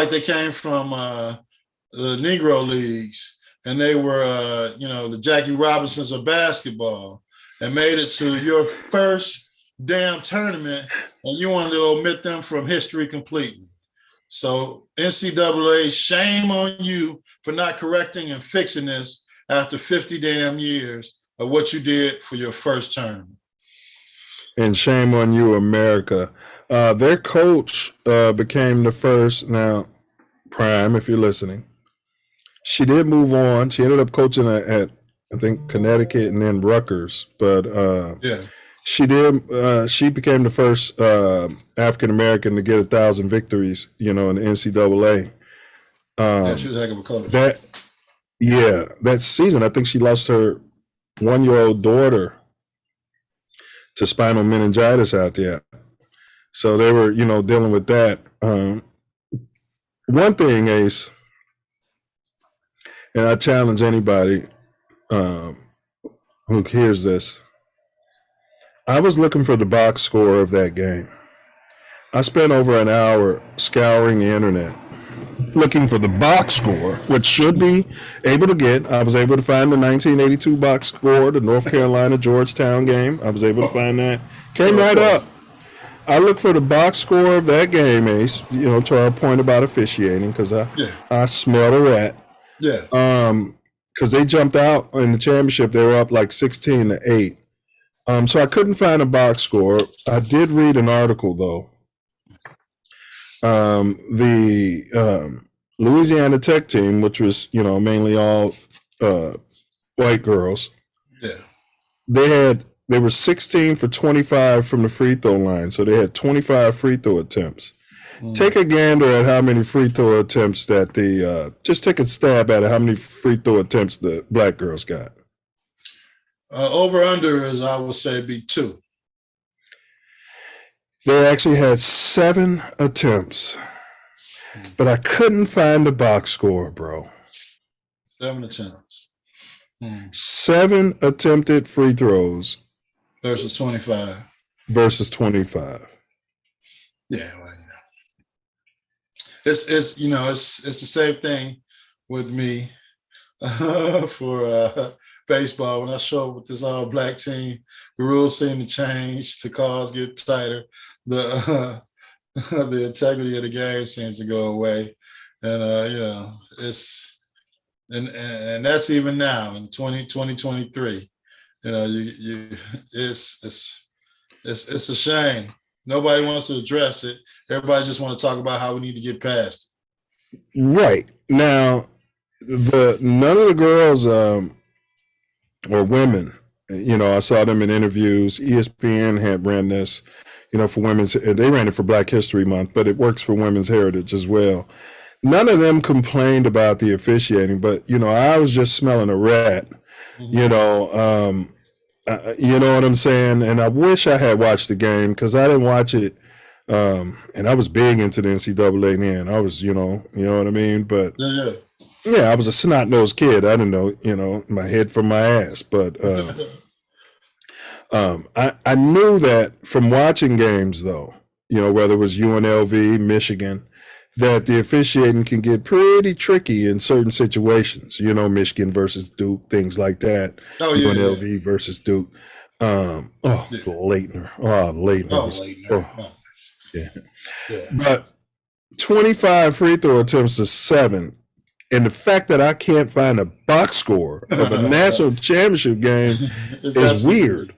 they came from the Negro leagues, and they were the Jackie Robinsons of basketball, and made it to your first damn tournament, and you wanted to omit them from history completely. So NCAA, shame on you for not correcting and fixing this after 50 damn years of what you did for your first tournament. And shame on you, America. Their coach became the first. Now, Prime, if you're listening, she did move on. She ended up coaching at, I think, Connecticut and then Rutgers. But she became the first African American to get 1,000 victories, in the NCAA. She was a heck of a coach. That season, I think she lost her 1-year-old daughter to spinal meningitis out there. So they were, dealing with that. One thing, Ace, and I challenge anybody who hears this, I was looking for the box score of that game. I spent over an hour scouring the internet looking for the box score, which should be able to get. I was able to find the 1982 box score, the North Carolina Georgetown game. I was able to find that. Came right up. I looked for the box score of that game, Ace, to our point about officiating, because I smelled a rat. Yeah. Because they jumped out in the championship. They were up like 16-8. So I couldn't find a box score. I did read an article, though. Louisiana Tech team, which was, mainly all white girls. Yeah. They were 16 for 25 from the free throw line. So they had 25 free throw attempts. Take a gander at how many free throw attempts that just take a stab at it, how many free throw attempts the black girls got. Over under is, I would say, be 2. They actually had 7 attempts, but I couldn't find the box score, bro. 7 attempts. 7 attempted free throws versus 25. Yeah, well, it's the same thing with me for baseball. When I show up with this all black team, the rules seem to change, the calls get tighter, the integrity of the game seems to go away, and it's and that's even now in 2023. It's a shame. Nobody wants to address it. Everybody just want to talk about how we need to get past it. Right. Now, none of the girls or women, I saw them in interviews. ESPN had ran this, for women's, they ran it for Black History Month, but it works for Women's Heritage as well. None of them complained about the officiating, but, I was just smelling a rat, you know what I'm saying? And I wish I had watched the game because I didn't watch it. And I was big into the NCAA then. I was, you know what I mean? But yeah, I was a snot-nosed kid. I didn't know, my head from my ass. But I knew that from watching games, though, whether it was UNLV, Michigan, that the officiating can get pretty tricky in certain situations. Michigan versus Duke, things like that. UNLV versus Duke. Leitner. Leitner. Yeah. But 25 free throw attempts to 7. And the fact that I can't find a box score of a national championship game is weird.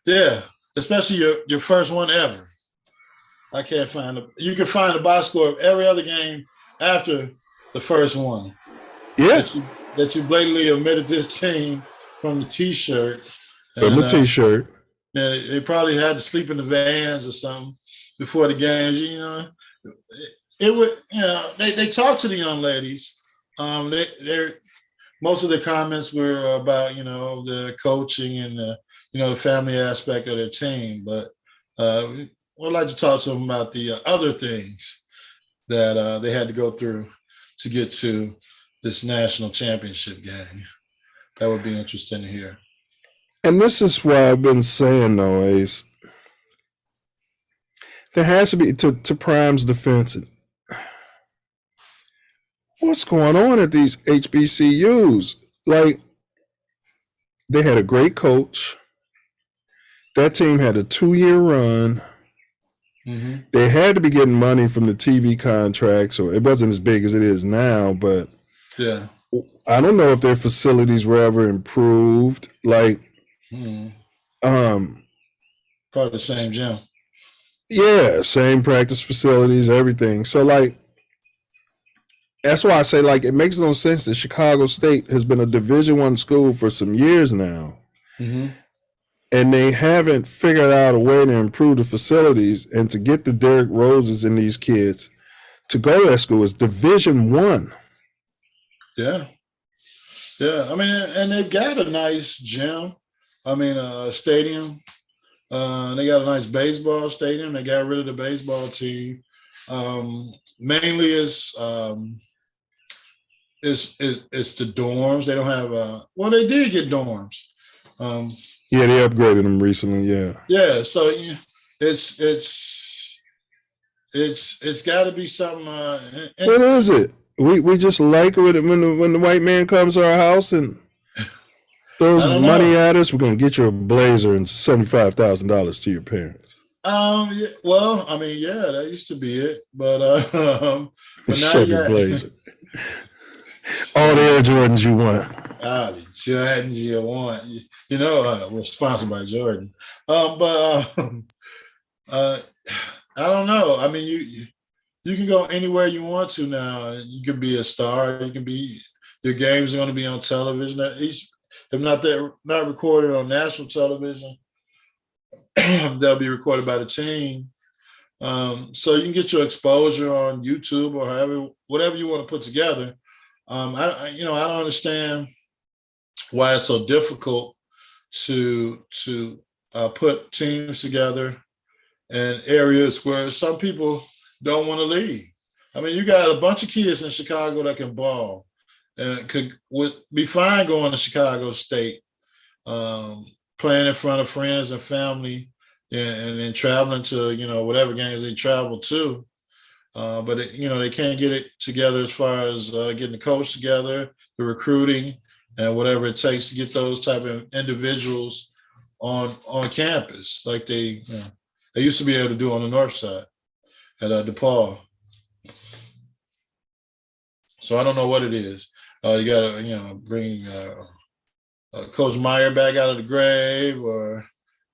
Yeah, especially your first one ever. I can't find you can find a box score of every other game after the first one. Yeah. That you blatantly omitted this team from the T-shirt. From the T-shirt. Yeah, they probably had to sleep in the vans or something before the games. It would. They talked to the young ladies. Most of the comments were about the coaching and the family aspect of their team, but I'd like to talk to them about the other things that they had to go through to get to this national championship game. That would be interesting to hear. And this is why I've been saying, though, Ace, there has to be, to Prime's defense, what's going on at these HBCUs? Like, they had a great coach. That team had a 2-year run. Mm-hmm. They had to be getting money from the TV contracts, or it wasn't as big as it is now, but yeah, I don't know if their facilities were ever improved. Like, probably the same gym. Yeah, same practice facilities, everything. So, like, that's why I say, like, it makes no sense that Chicago State has been a Division I school for some years now. Mm-hmm. And they haven't figured out a way to improve the facilities and to get the Derrick Roses and these kids to go to that school. It's Division I. Yeah. Yeah. I mean, and they've got a nice gym. I mean, a stadium. They got a nice baseball stadium. They got rid of the baseball team. Mainly it's the dorms. They don't have well, they did get dorms. Yeah, they upgraded them recently. Yeah. Yeah. So it's got to be something. What is it? We just like it when the white man comes to our house and throws money at us. We're gonna get you a blazer and $75,000 to your parents. Yeah, well, I mean, yeah, that used to be it, but now Chevy Blazer. All the Air Jordans you want. The Jordans you want. We're sponsored by Jordan. But I don't know. I mean, you can go anywhere you want to now. You can be a star. You can be, your games are going to be on television. If not recorded on national television, they'll be recorded by the team. So you can get your exposure on YouTube or whatever you want to put together. I don't understand why it's so difficult to put teams together in areas where some people don't want to leave. I mean, you got a bunch of kids in Chicago that can ball and would be fine going to Chicago State, playing in front of friends and family, and then traveling to, whatever games they travel to. But they can't get it together as far as getting the coach together, the recruiting, and whatever it takes to get those type of individuals on campus, like they used to be able to do on the north side at DePaul. So I don't know what it is. You got to bring Coach Meyer back out of the grave, or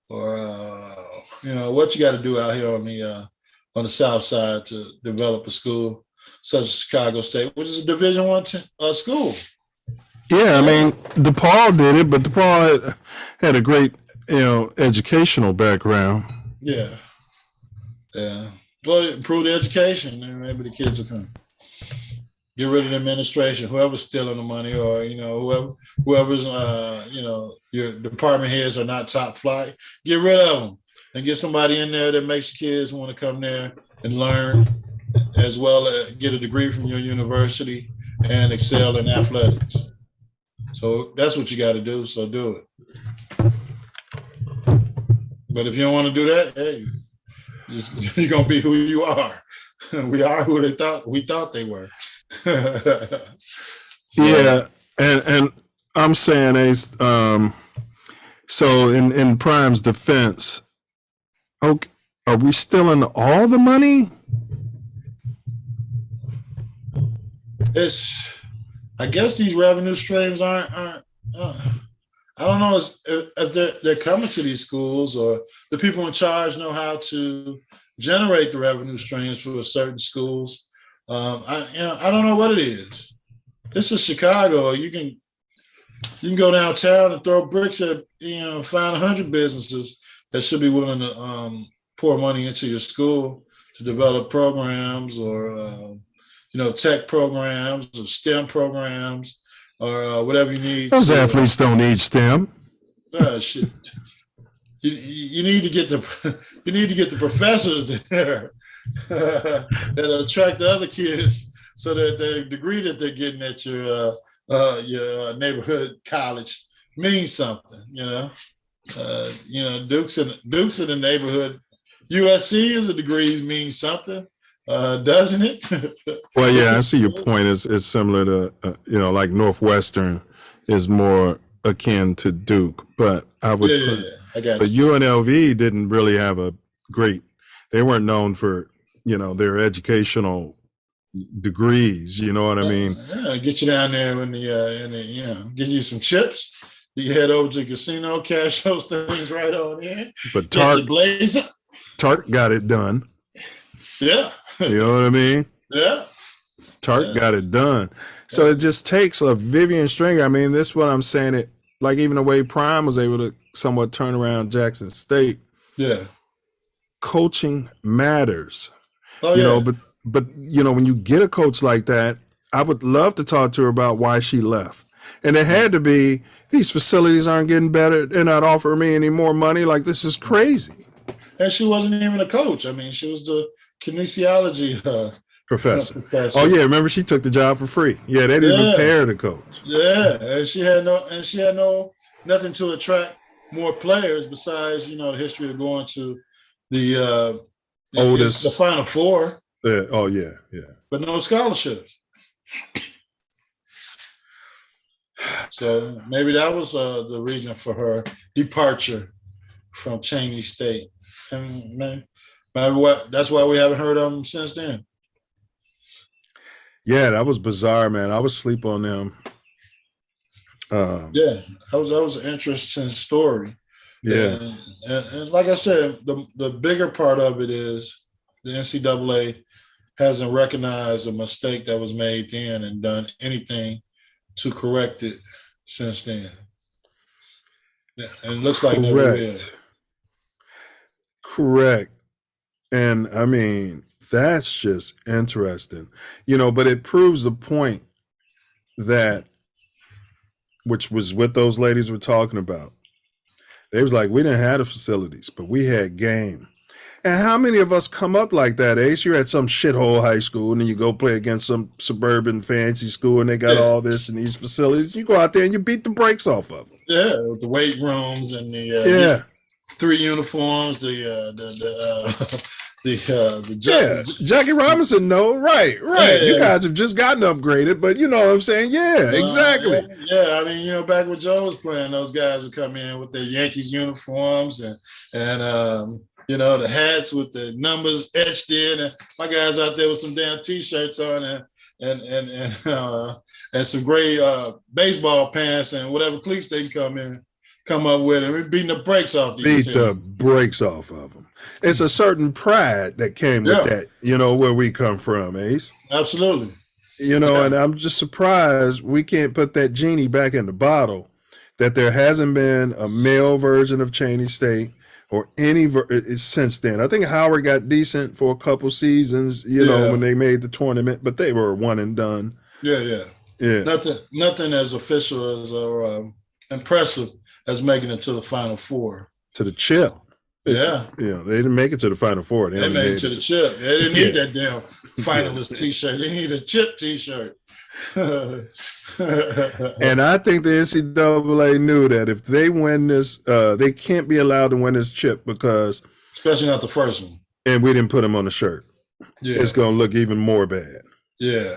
what you got to do out here on the south side to develop a school such as Chicago State, which is a Division I school. Yeah, I mean, DePaul did it, but DePaul had a great, educational background. Yeah. Well, improve the education, and maybe the kids will come. Get rid of the administration, whoever's stealing the money, or whoever's your department heads are not top flight. Get rid of them and get somebody in there that makes kids want to come there and learn, as well as get a degree from your university and excel in athletics. So that's what you got to do. So do it. But if you don't want to do that, hey, you're gonna be who you are. We are who we thought they were. Yeah, and I'm saying, Ace. So in Prime's defense, okay, are we stealing all the money? I guess these revenue streams aren't. I don't know if they're coming to these schools, or the people in charge know how to generate the revenue streams for certain schools. I don't know what it is. This is Chicago. You can go downtown and throw bricks at, find 100 businesses that should be willing to pour money into your school to develop programs, or tech programs, or STEM programs, or whatever you need. Those athletes don't need STEM. Shit. You need to get the professors there that attract the other kids, so that the degree that they're getting at your neighborhood college means something. Dukes in the neighborhood. USC is a degree means something, doesn't it? Well, yeah, I see your point. It's similar to like Northwestern is more akin to Duke, but I would. I got but UNLV didn't really have a great. They weren't known for their educational degrees. You know what I mean? Get you down there get you some chips. You head over to the casino, cash those things right on in. But Tart got it done. Yeah. You know what I mean? Yeah. Tart got it done. So it just takes a Vivian Stringer. I mean, this is what I'm saying. It like even the way Prime was able to somewhat turn around Jackson State. Yeah. Coaching matters. Oh, yeah. But when you get a coach like that, I would love to talk to her about why she left. And it had to be, these facilities aren't getting better. They're not offering me any more money. Like, this is crazy. And she wasn't even a coach. I mean, she was the kinesiology professor. Oh yeah, remember she took the job for free. Yeah, they didn't even pay her to coach. Yeah, and she had nothing to attract more players besides the history of going to the oldest, the Final Four. Yeah. Oh yeah. But no scholarships. So maybe that was the reason for her departure from Cheney State, and maybe that's why we haven't heard of them since then. Yeah, that was bizarre, man. I was asleep on them. Yeah, that was an interesting story. Yeah, and like I said, the bigger part of it is the NCAA hasn't recognized a mistake that was made then and done anything to correct it since then. And it looks like never will. Correct. And I mean, that's just interesting, but it proves the point that, which was what those ladies were talking about. They was like, we didn't have the facilities, but we had game. And how many of us come up like that, Ace? You're at some shithole high school and then you go play against some suburban fancy school and they got all this and these facilities. You go out there and you beat the brakes off of them. Yeah, the weight rooms and the 3 uniforms, Jackie Robinson, right. You guys have just gotten upgraded, but you know what I'm saying? Yeah, exactly. I mean, back when Joe was playing, those guys would come in with their Yankees uniforms and the hats with the numbers etched in, and my guys out there with some damn t-shirts on and some gray baseball pants and whatever cleats they come up with, and we're beating the brakes off these teams. The brakes off of them. It's a certain pride that came with that, where we come from, Ace. Absolutely. And I'm just surprised we can't put that genie back in the bottle, that there hasn't been a male version of Cheney State or any since then. I think Howard got decent for a couple seasons, when they made the tournament, but they were one and done. Yeah. Nothing as official as or impressive as making it to the Final Four. To the chip. Yeah. They didn't make it to the Final Four. They made it to the chip. They didn't need that damn finalist t-shirt. They need a chip t-shirt. And I think the NCAA knew that if they win this, they can't be allowed to win this chip because, especially not the first one. And we didn't put them on the shirt. Yeah. It's going to look even more bad. Yeah.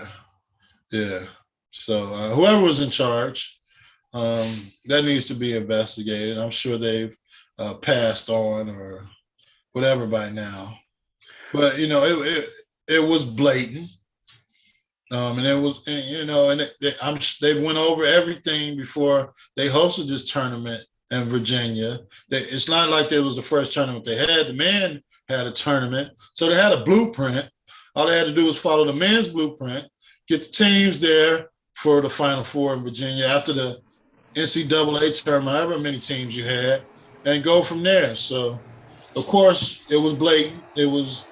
So whoever was in charge, that needs to be investigated. I'm sure they've passed on or whatever by now. But it was blatant. And it was, they went over everything before they hosted this tournament in Virginia. It's not like it was the first tournament they had. The men had a tournament, so they had a blueprint. All they had to do was follow the men's blueprint, get the teams there for the Final Four in Virginia after the NCAA tournament, however many teams you had, and go from there. So, of course, it was blatant. It was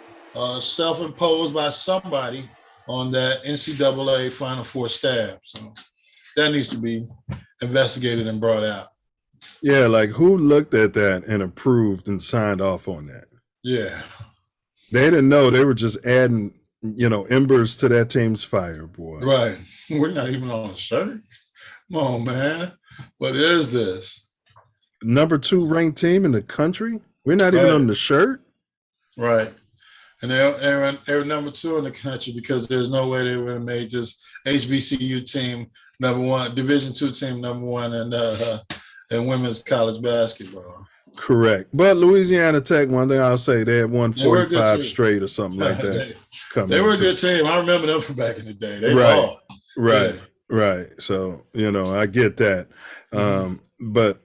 self-imposed by somebody on that NCAA Final Four staff. So that needs to be investigated and brought out. Yeah, like who looked at that and approved and signed off on that? Yeah. They didn't know. They were just adding, embers to that team's fire, boy. Right. We're not even on a shirt. Come on, man. What is this? Number 2 ranked team in the country? We're not even on the shirt? Right. And they were number 2 in the country because there's no way they would have made this HBCU team number 1, Division II team number 1 in women's college basketball. Correct. But Louisiana Tech, one thing I'll say, they had won 45 straight or something like that. They were a good team. I remember them from back in the day. They balled. Right. So, I get that. But,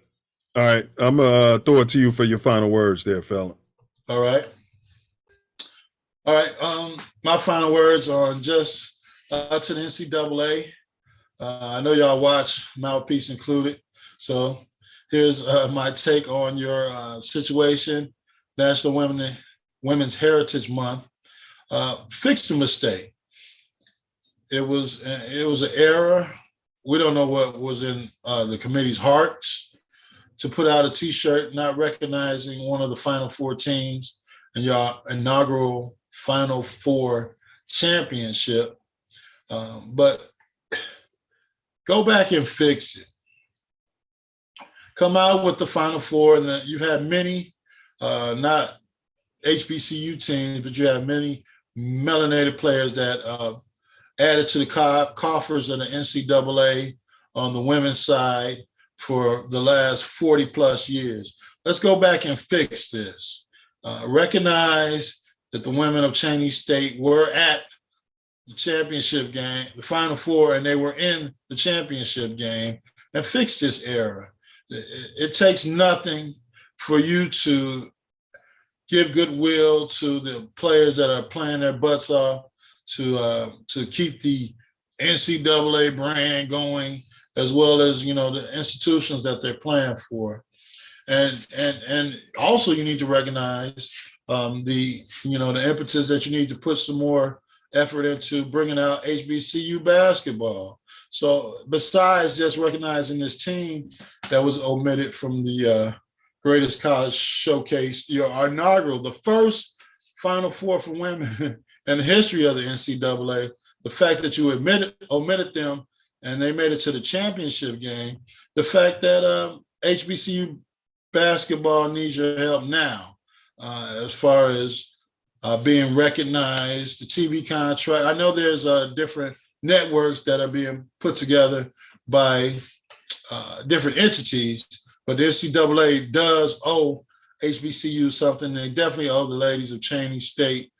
all right, I'm going to throw it to you for your final words there, fella. All right. My final words are just to the NCAA. I know y'all watch Mouthpiece included. So here's my take on your situation. National Women's Heritage Month. Fix the mistake. It was an error. We don't know what was in the committee's hearts to put out a T-shirt not recognizing one of the Final Four teams in your inaugural Final Four championship. But go back and fix it. Come out with the Final Four, and you've had many, not HBCU teams, but you have many melanated players that added to the coffers of the NCAA on the women's side for the last 40 plus years. Let's go back and fix this. Recognize that the women of Cheney State were at the championship game, the Final Four, and they were in the championship game, and fix this error. It takes nothing for you to give goodwill to the players that are playing their butts off to keep the NCAA brand going, as well as the institutions that they're playing for. And also you need to recognize the impetus that you need to put some more effort into bringing out HBCU basketball. So besides just recognizing this team that was omitted from the Greatest College Showcase, our inaugural, the first Final Four for women in the history of the NCAA, the fact that you omitted them and they made it to the championship game, the fact that HBCU basketball needs your help now as far as being recognized, the TV contract. I know there's different networks that are being put together by different entities, but the NCAA does owe HBCU something. They definitely owe the ladies of Cheney State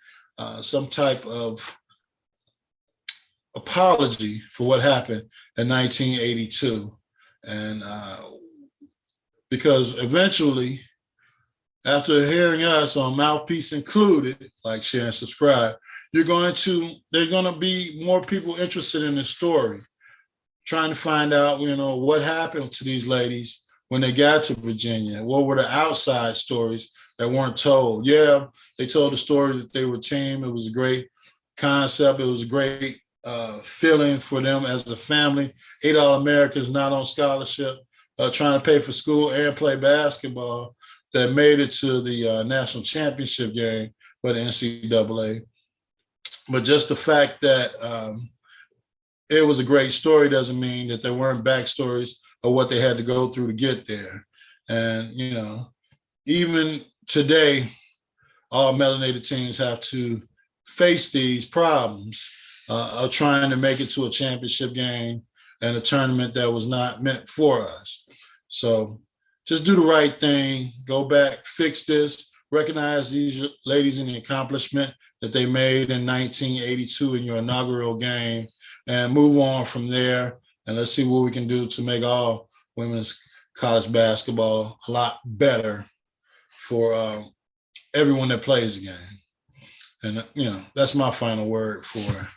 some type of apology for what happened in 1982. And because eventually, after hearing us on Mouthpiece Included, like, share, and subscribe, they're going to be more people interested in this story, trying to find out, what happened to these ladies when they got to Virginia. What were the outside stories that weren't told? Yeah, they told the story that they were a team. It was a great concept. It was a great feeling for them as a family. 8 All-Americans not on scholarship, trying to pay for school and play basketball, that made it to the national championship game for the NCAA. But just the fact that it was a great story doesn't mean that there weren't backstories of what they had to go through to get there. And, even today, all melanated teams have to face these problems of trying to make it to a championship game and a tournament that was not meant for us. So just do the right thing, go back, fix this, recognize these ladies in the accomplishment that they made in 1982 in your inaugural game, and move on from there. And let's see what we can do to make all women's college basketball a lot better for everyone that plays the game. And, that's my final word for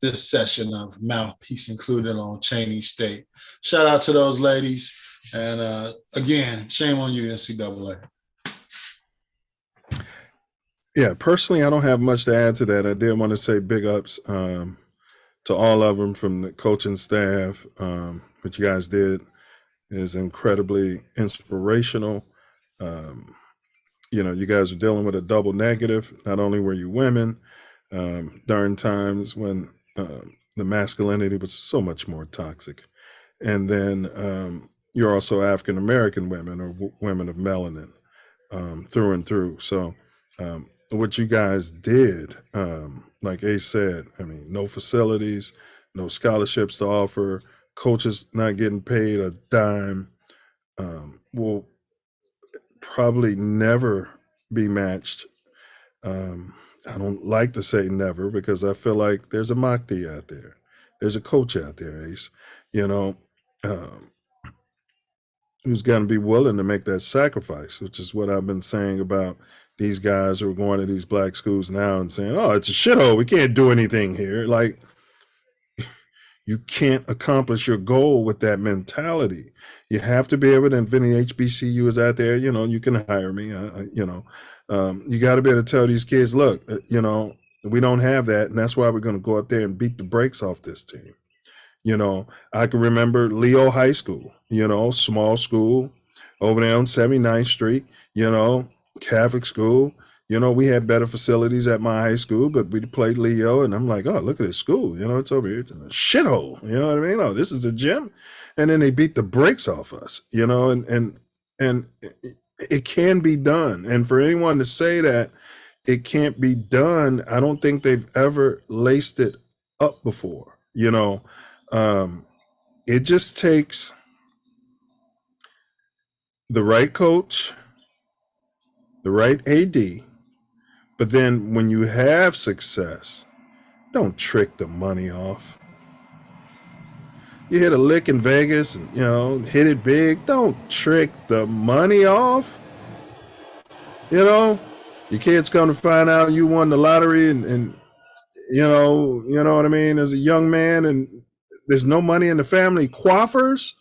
this session of Mouthpiece Included on Cheney State. Shout out to those ladies. And again, shame on you, NCAA. Yeah, personally, I don't have much to add to that. I did want to say big ups to all of them, from the coaching staff. What you guys did is incredibly inspirational. You guys are dealing with a double negative. Not only were you women during times when the masculinity was so much more toxic, and then you're also African-American women, or women of melanin, through and through. So what you guys did, like Ace said, no facilities, no scholarships to offer, coaches not getting paid a dime, will probably never be matched. I don't like to say never, because I feel like there's a Makti out there. There's a coach out there, Ace, who's going to be willing to make that sacrifice, which is what I've been saying about these guys who are going to these black schools now and saying, oh, it's a shithole, we can't do anything here. Like, you can't accomplish your goal with that mentality. You have to be able to, and if any HBCU is out there, you can hire me, you got to be able to tell these kids, look, we don't have that, and that's why we're going to go up there and beat the brakes off this team. I can remember Leo High School, small school over there on 79th Street, Catholic school. We had better facilities at my high school, but we played Leo, and I'm like, oh, look at this school. It's over here. It's in a shithole. You know what I mean? Oh, this is a gym. And then they beat the brakes off us, and it can be done. And for anyone to say that it can't be done, I don't think they've ever laced it up before. It just takes the right coach, the right AD, but then when you have success, don't trick the money off. You hit a lick in Vegas and, hit it big. Don't trick the money off. Your kids come to find out you won the lottery and you know what I mean, as a young man and there's no money in the family, coiffers,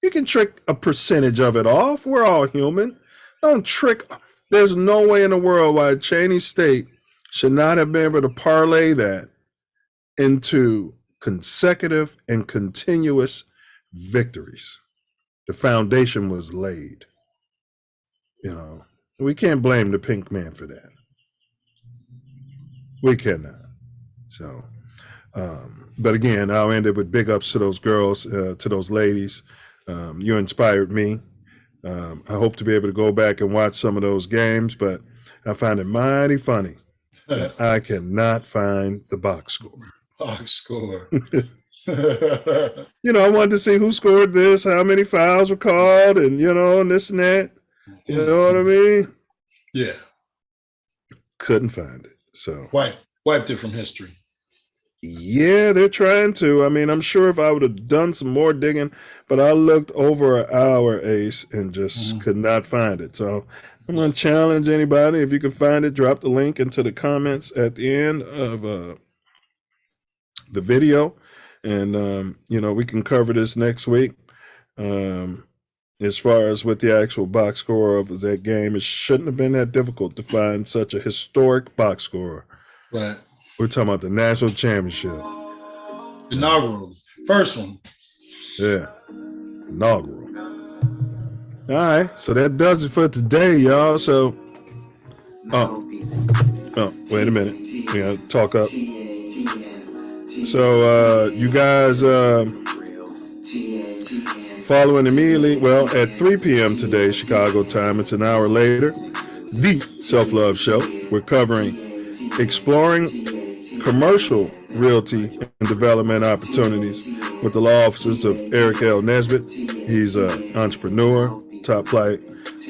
you can trick a percentage of it off. We're all human. Don't trick. There's no way in the world why Cheney State should not have been able to parlay that into consecutive and continuous victories. The foundation was laid. You know, we can't blame the pink man for that. We cannot. So, but again, I'll end it with big ups to those girls, to those ladies. You inspired me. I hope to be able to go back and watch some of those games, but I find it mighty funny that I cannot find the box score. Box score. You know, I wanted to see who scored this, how many fouls were called, and, you know, and this and that. You know what I mean? Yeah. Couldn't find it. So wiped it from history. Yeah, they're trying to. I mean, I'm sure if I would have done some more digging, but I looked over an hour, Ace, and just could not find it. So I'm going to challenge anybody. If you can find it, drop the link into the comments at the end of the video. And, you know, we can cover this next week. As far as what the actual box score of that game, it shouldn't have been that difficult to find such a historic box score. Right. We're talking about the national championship. Inaugural. First one. Yeah. Inaugural. All right. So that does it for today, y'all. So, wait a minute. We got to talk up. So, you guys following immediately, well, at 3 p.m. today, Chicago time, it's an hour later, the Self-Love Show. We're covering exploring commercial realty and development opportunities with the law offices of Eric L. Nesbitt. He's an entrepreneur, top flight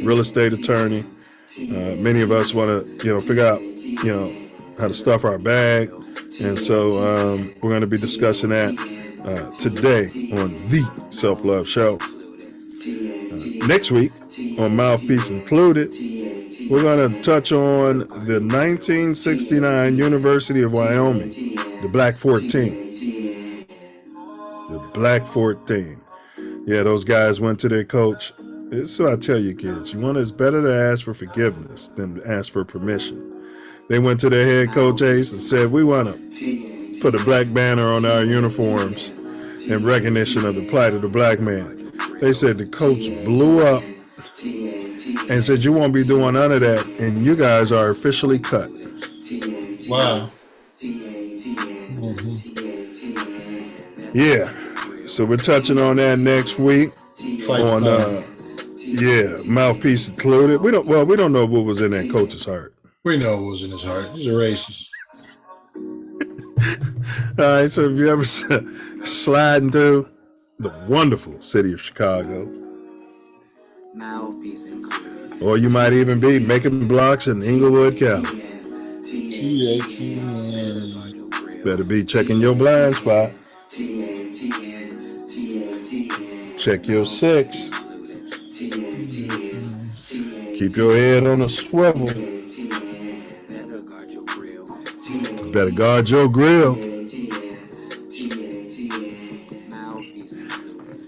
real estate attorney. Many of us want to, figure out, how to stuff our bag. And so we're going to be discussing that today on the Self-Love Show. Next week on Mouthpiece Included, we're going to touch on the 1969 University of Wyoming, the Black 14. The Black 14. Yeah, those guys went to their coach. This is what I tell you, kids. It's better to ask for forgiveness than to ask for permission. They went to their head coach, Ace, and said, we want to put a black banner on our uniforms in recognition of the plight of the black man. They said the coach blew up and said, you won't be doing none of that, and you guys are officially cut. Wow. Yeah. So we're touching on that next week on Mouthpiece Included. We don't know what was in that coach's heart. We know what was in his heart. He's a racist. All right, so if you ever sliding through the wonderful city of Chicago, or you might even be making blocks in Inglewood, Cali, better be checking your blind spot. Check your 6. Keep your head on a swivel. Better guard your grill.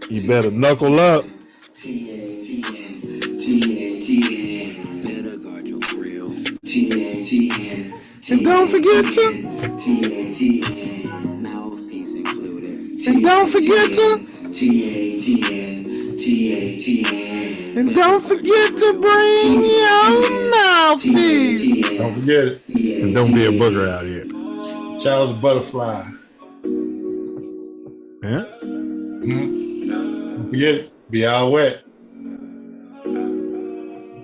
You better knuckle up. And don't forget to. And don't forget to. And don't forget to bring your mouthpiece. Don't forget it. And don't be a booger out here. Child of the butterfly. Yeah? Don't forget it. Be all wet.